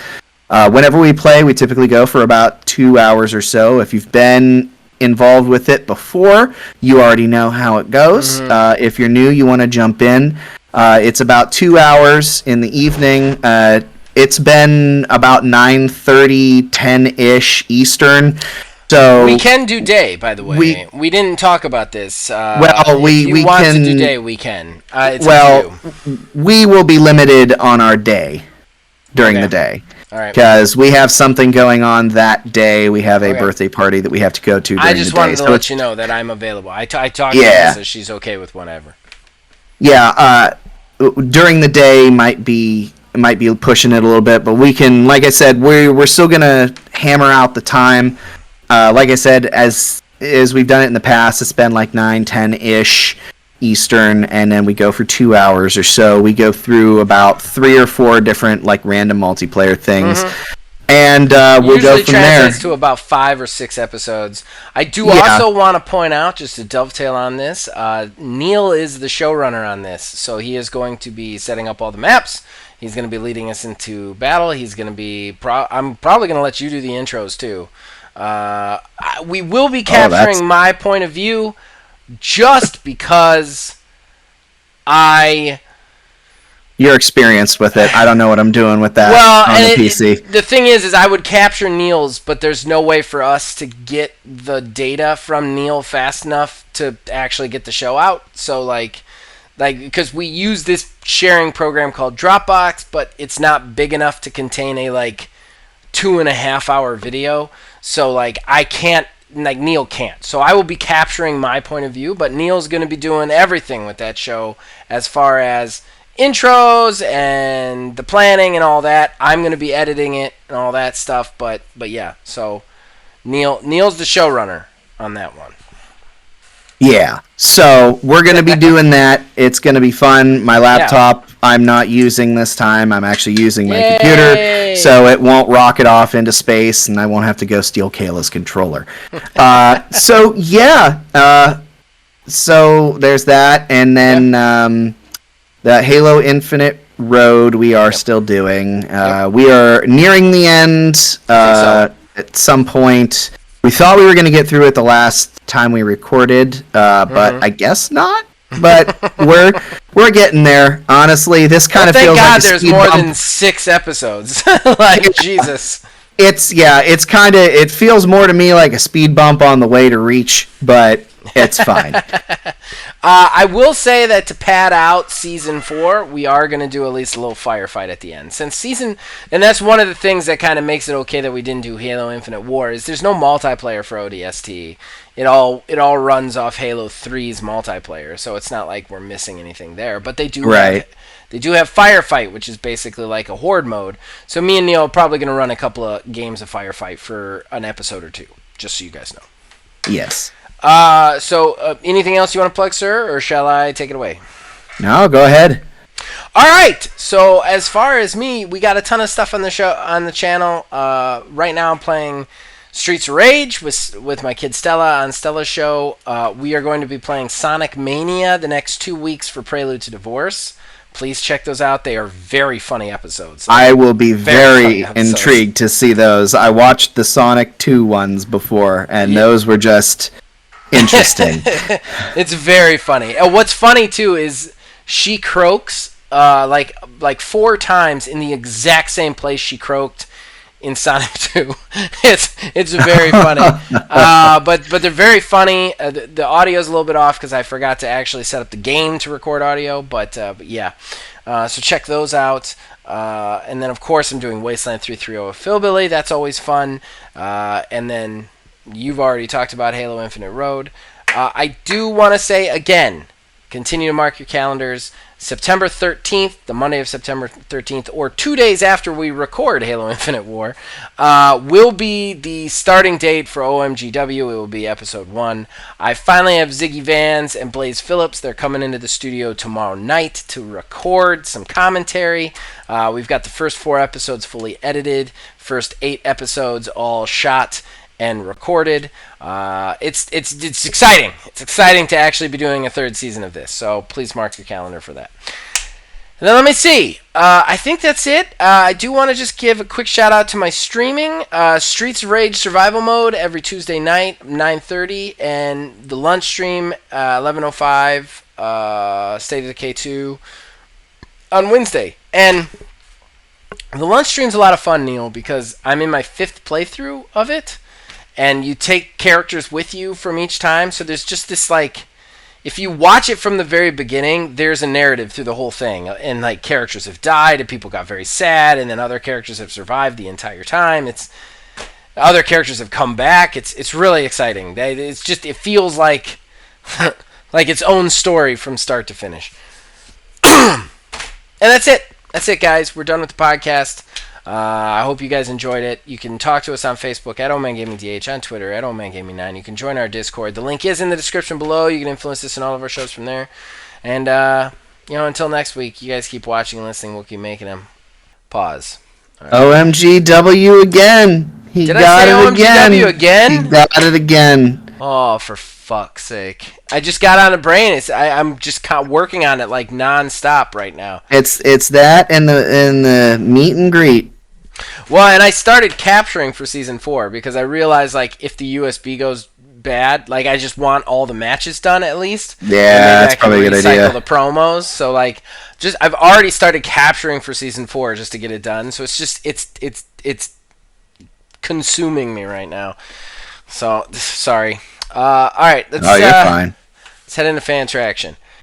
Whenever we play, we typically go for about 2 hours or so. If you've been involved with it before, you already know how it goes. If you're new, you want to jump in. It's about 2 hours in the evening. It's been about 9:30, 10-ish Eastern. So we can do day, by the way. We didn't talk about this. Well, if you want can to do day, we can. It's well, up to you. We will be limited on our day during the day. All right. Because we have something going on that day. We have a birthday party that we have to go to during the day. I just wanted to let you know that I'm available. I talked to Lisa. She's okay with whatever. Yeah, during the day might be pushing it a little bit, but we can, like I said, we're still gonna hammer out the time. Like I said, as we've done it in the past, it's been like 9-10-ish Eastern, and then we go for 2 hours or so. We go through about 3 or 4 different like random multiplayer things. And we'll go from there. Usually translates to about 5 or 6 episodes. I do also want to point out, just to dovetail on this, Neil is the showrunner on this, so he is going to be setting up all the maps. He's going to be leading us into battle. He's going to be... I'm probably going to let you do the intros, too. We will be capturing my point of view just because You're experienced with it. I don't know what I'm doing with that on the PC. The thing is I would capture Neil's, but there's no way for us to get the data from Neil fast enough to actually get the show out. So, because we use this sharing program called Dropbox, but it's not big enough to contain a, 2.5-hour video. So, I can't, Neil can't. So I will be capturing my point of view, but Neil's going to be doing everything with that show as far as intros and the planning and all that. I'm going to be editing it and all that stuff, but yeah. So Neil's the showrunner on that one. Yeah. So we're going to be doing that. It's going to be fun. My laptop I'm not using this time. I'm actually using my computer, so it won't rocket off into space, and I won't have to go steal Kayla's controller. So there's that, and then the Halo Infinite Road we are still doing. We are nearing the end at some point. We thought we were going to get through it the last time we recorded, but I guess not. But we're getting there. Honestly, this kind of feels like a there's speed more bump. than 6 episodes. Jesus. It feels more to me like a speed bump on the way to Reach, but It's fine. I will say that to pad out Season 4, we are going to do at least a little firefight at the end. And that's one of the things that kind of makes it okay that we didn't do Halo Infinite War, is there's no multiplayer for ODST. It all runs off Halo 3's multiplayer, so it's not like we're missing anything there. But they do have Firefight, which is basically like a horde mode. So me and Neil are probably going to run a couple of games of Firefight for an episode or two, just so you guys know. Yes. So anything else you want to plug, sir, or shall I take it away? No, go ahead. All right. So as far as me, we got a ton of stuff on the channel. Right now, I'm playing Streets of Rage with my kid Stella on Stella's show. We are going to be playing Sonic Mania the next 2 weeks for Prelude to Divorce. Please check those out. They are very funny episodes. I will be very intrigued to see those. I watched the Sonic 2 ones before, and those were just interesting. It's very funny. And what's funny too is she croaks like 4 times in the exact same place she croaked in Sonic 2. It's very funny. But they're very funny. The audio's a little bit off because I forgot to actually set up the game to record audio. But yeah. So check those out. And then of course I'm doing Wasteland 330 with Philbilly. That's always fun. And then you've already talked about Halo Infinite Road. I do want to say again, continue to mark your calendars. September 13th, the Monday of September 13th, or 2 days after we record Halo Infinite War, will be the starting date for OMGW. It will be episode 1. I finally have Ziggy Vans and Blaze Phillips. They're coming into the studio tomorrow night to record some commentary. We've got the first 4 episodes fully edited, first 8 episodes all shot and recorded. It's exciting. It's exciting to actually be doing a 3rd season of this. So please mark your calendar for that. And then let me see. I think that's it. I do want to just give a quick shout out to my streaming. Streets of Rage Survival Mode every Tuesday night, 9:30, and the lunch stream 11:05. State of Decay 2 on Wednesday. And the lunch stream's a lot of fun, Neil, because I'm in my 5th playthrough of it. And you take characters with you from each time, so there's just this, like, if you watch it from the very beginning, there's a narrative through the whole thing, and like characters have died, and people got very sad, and then other characters have survived the entire time. Other characters have come back. It's really exciting. It feels like like its own story from start to finish. And that's it. That's it, guys. We're done with the podcast. I hope you guys enjoyed it. You can talk to us on Facebook at OldManGamingDH, on Twitter at OldManGaming9. You can join our Discord. The link is in the description below. You can influence us in all of our shows from there. And, until next week, you guys keep watching and listening. We'll keep making them. Pause. Right. OMGW again. He Did got I say it OMGW again? He got it again. Oh, for fuck's sake. I just got on a brain. I'm just working on it like non-stop right now. It's that and the meet and greet. Well, and I started capturing for Season 4 because I realized, like, if the USB goes bad, like, I just want all the matches done at least. Yeah, that's probably a good idea. The promos. So, like, I've already started capturing for Season 4 just to get it done. So it's consuming me right now. So, sorry. All right. You're fine. Let's head into fan traction.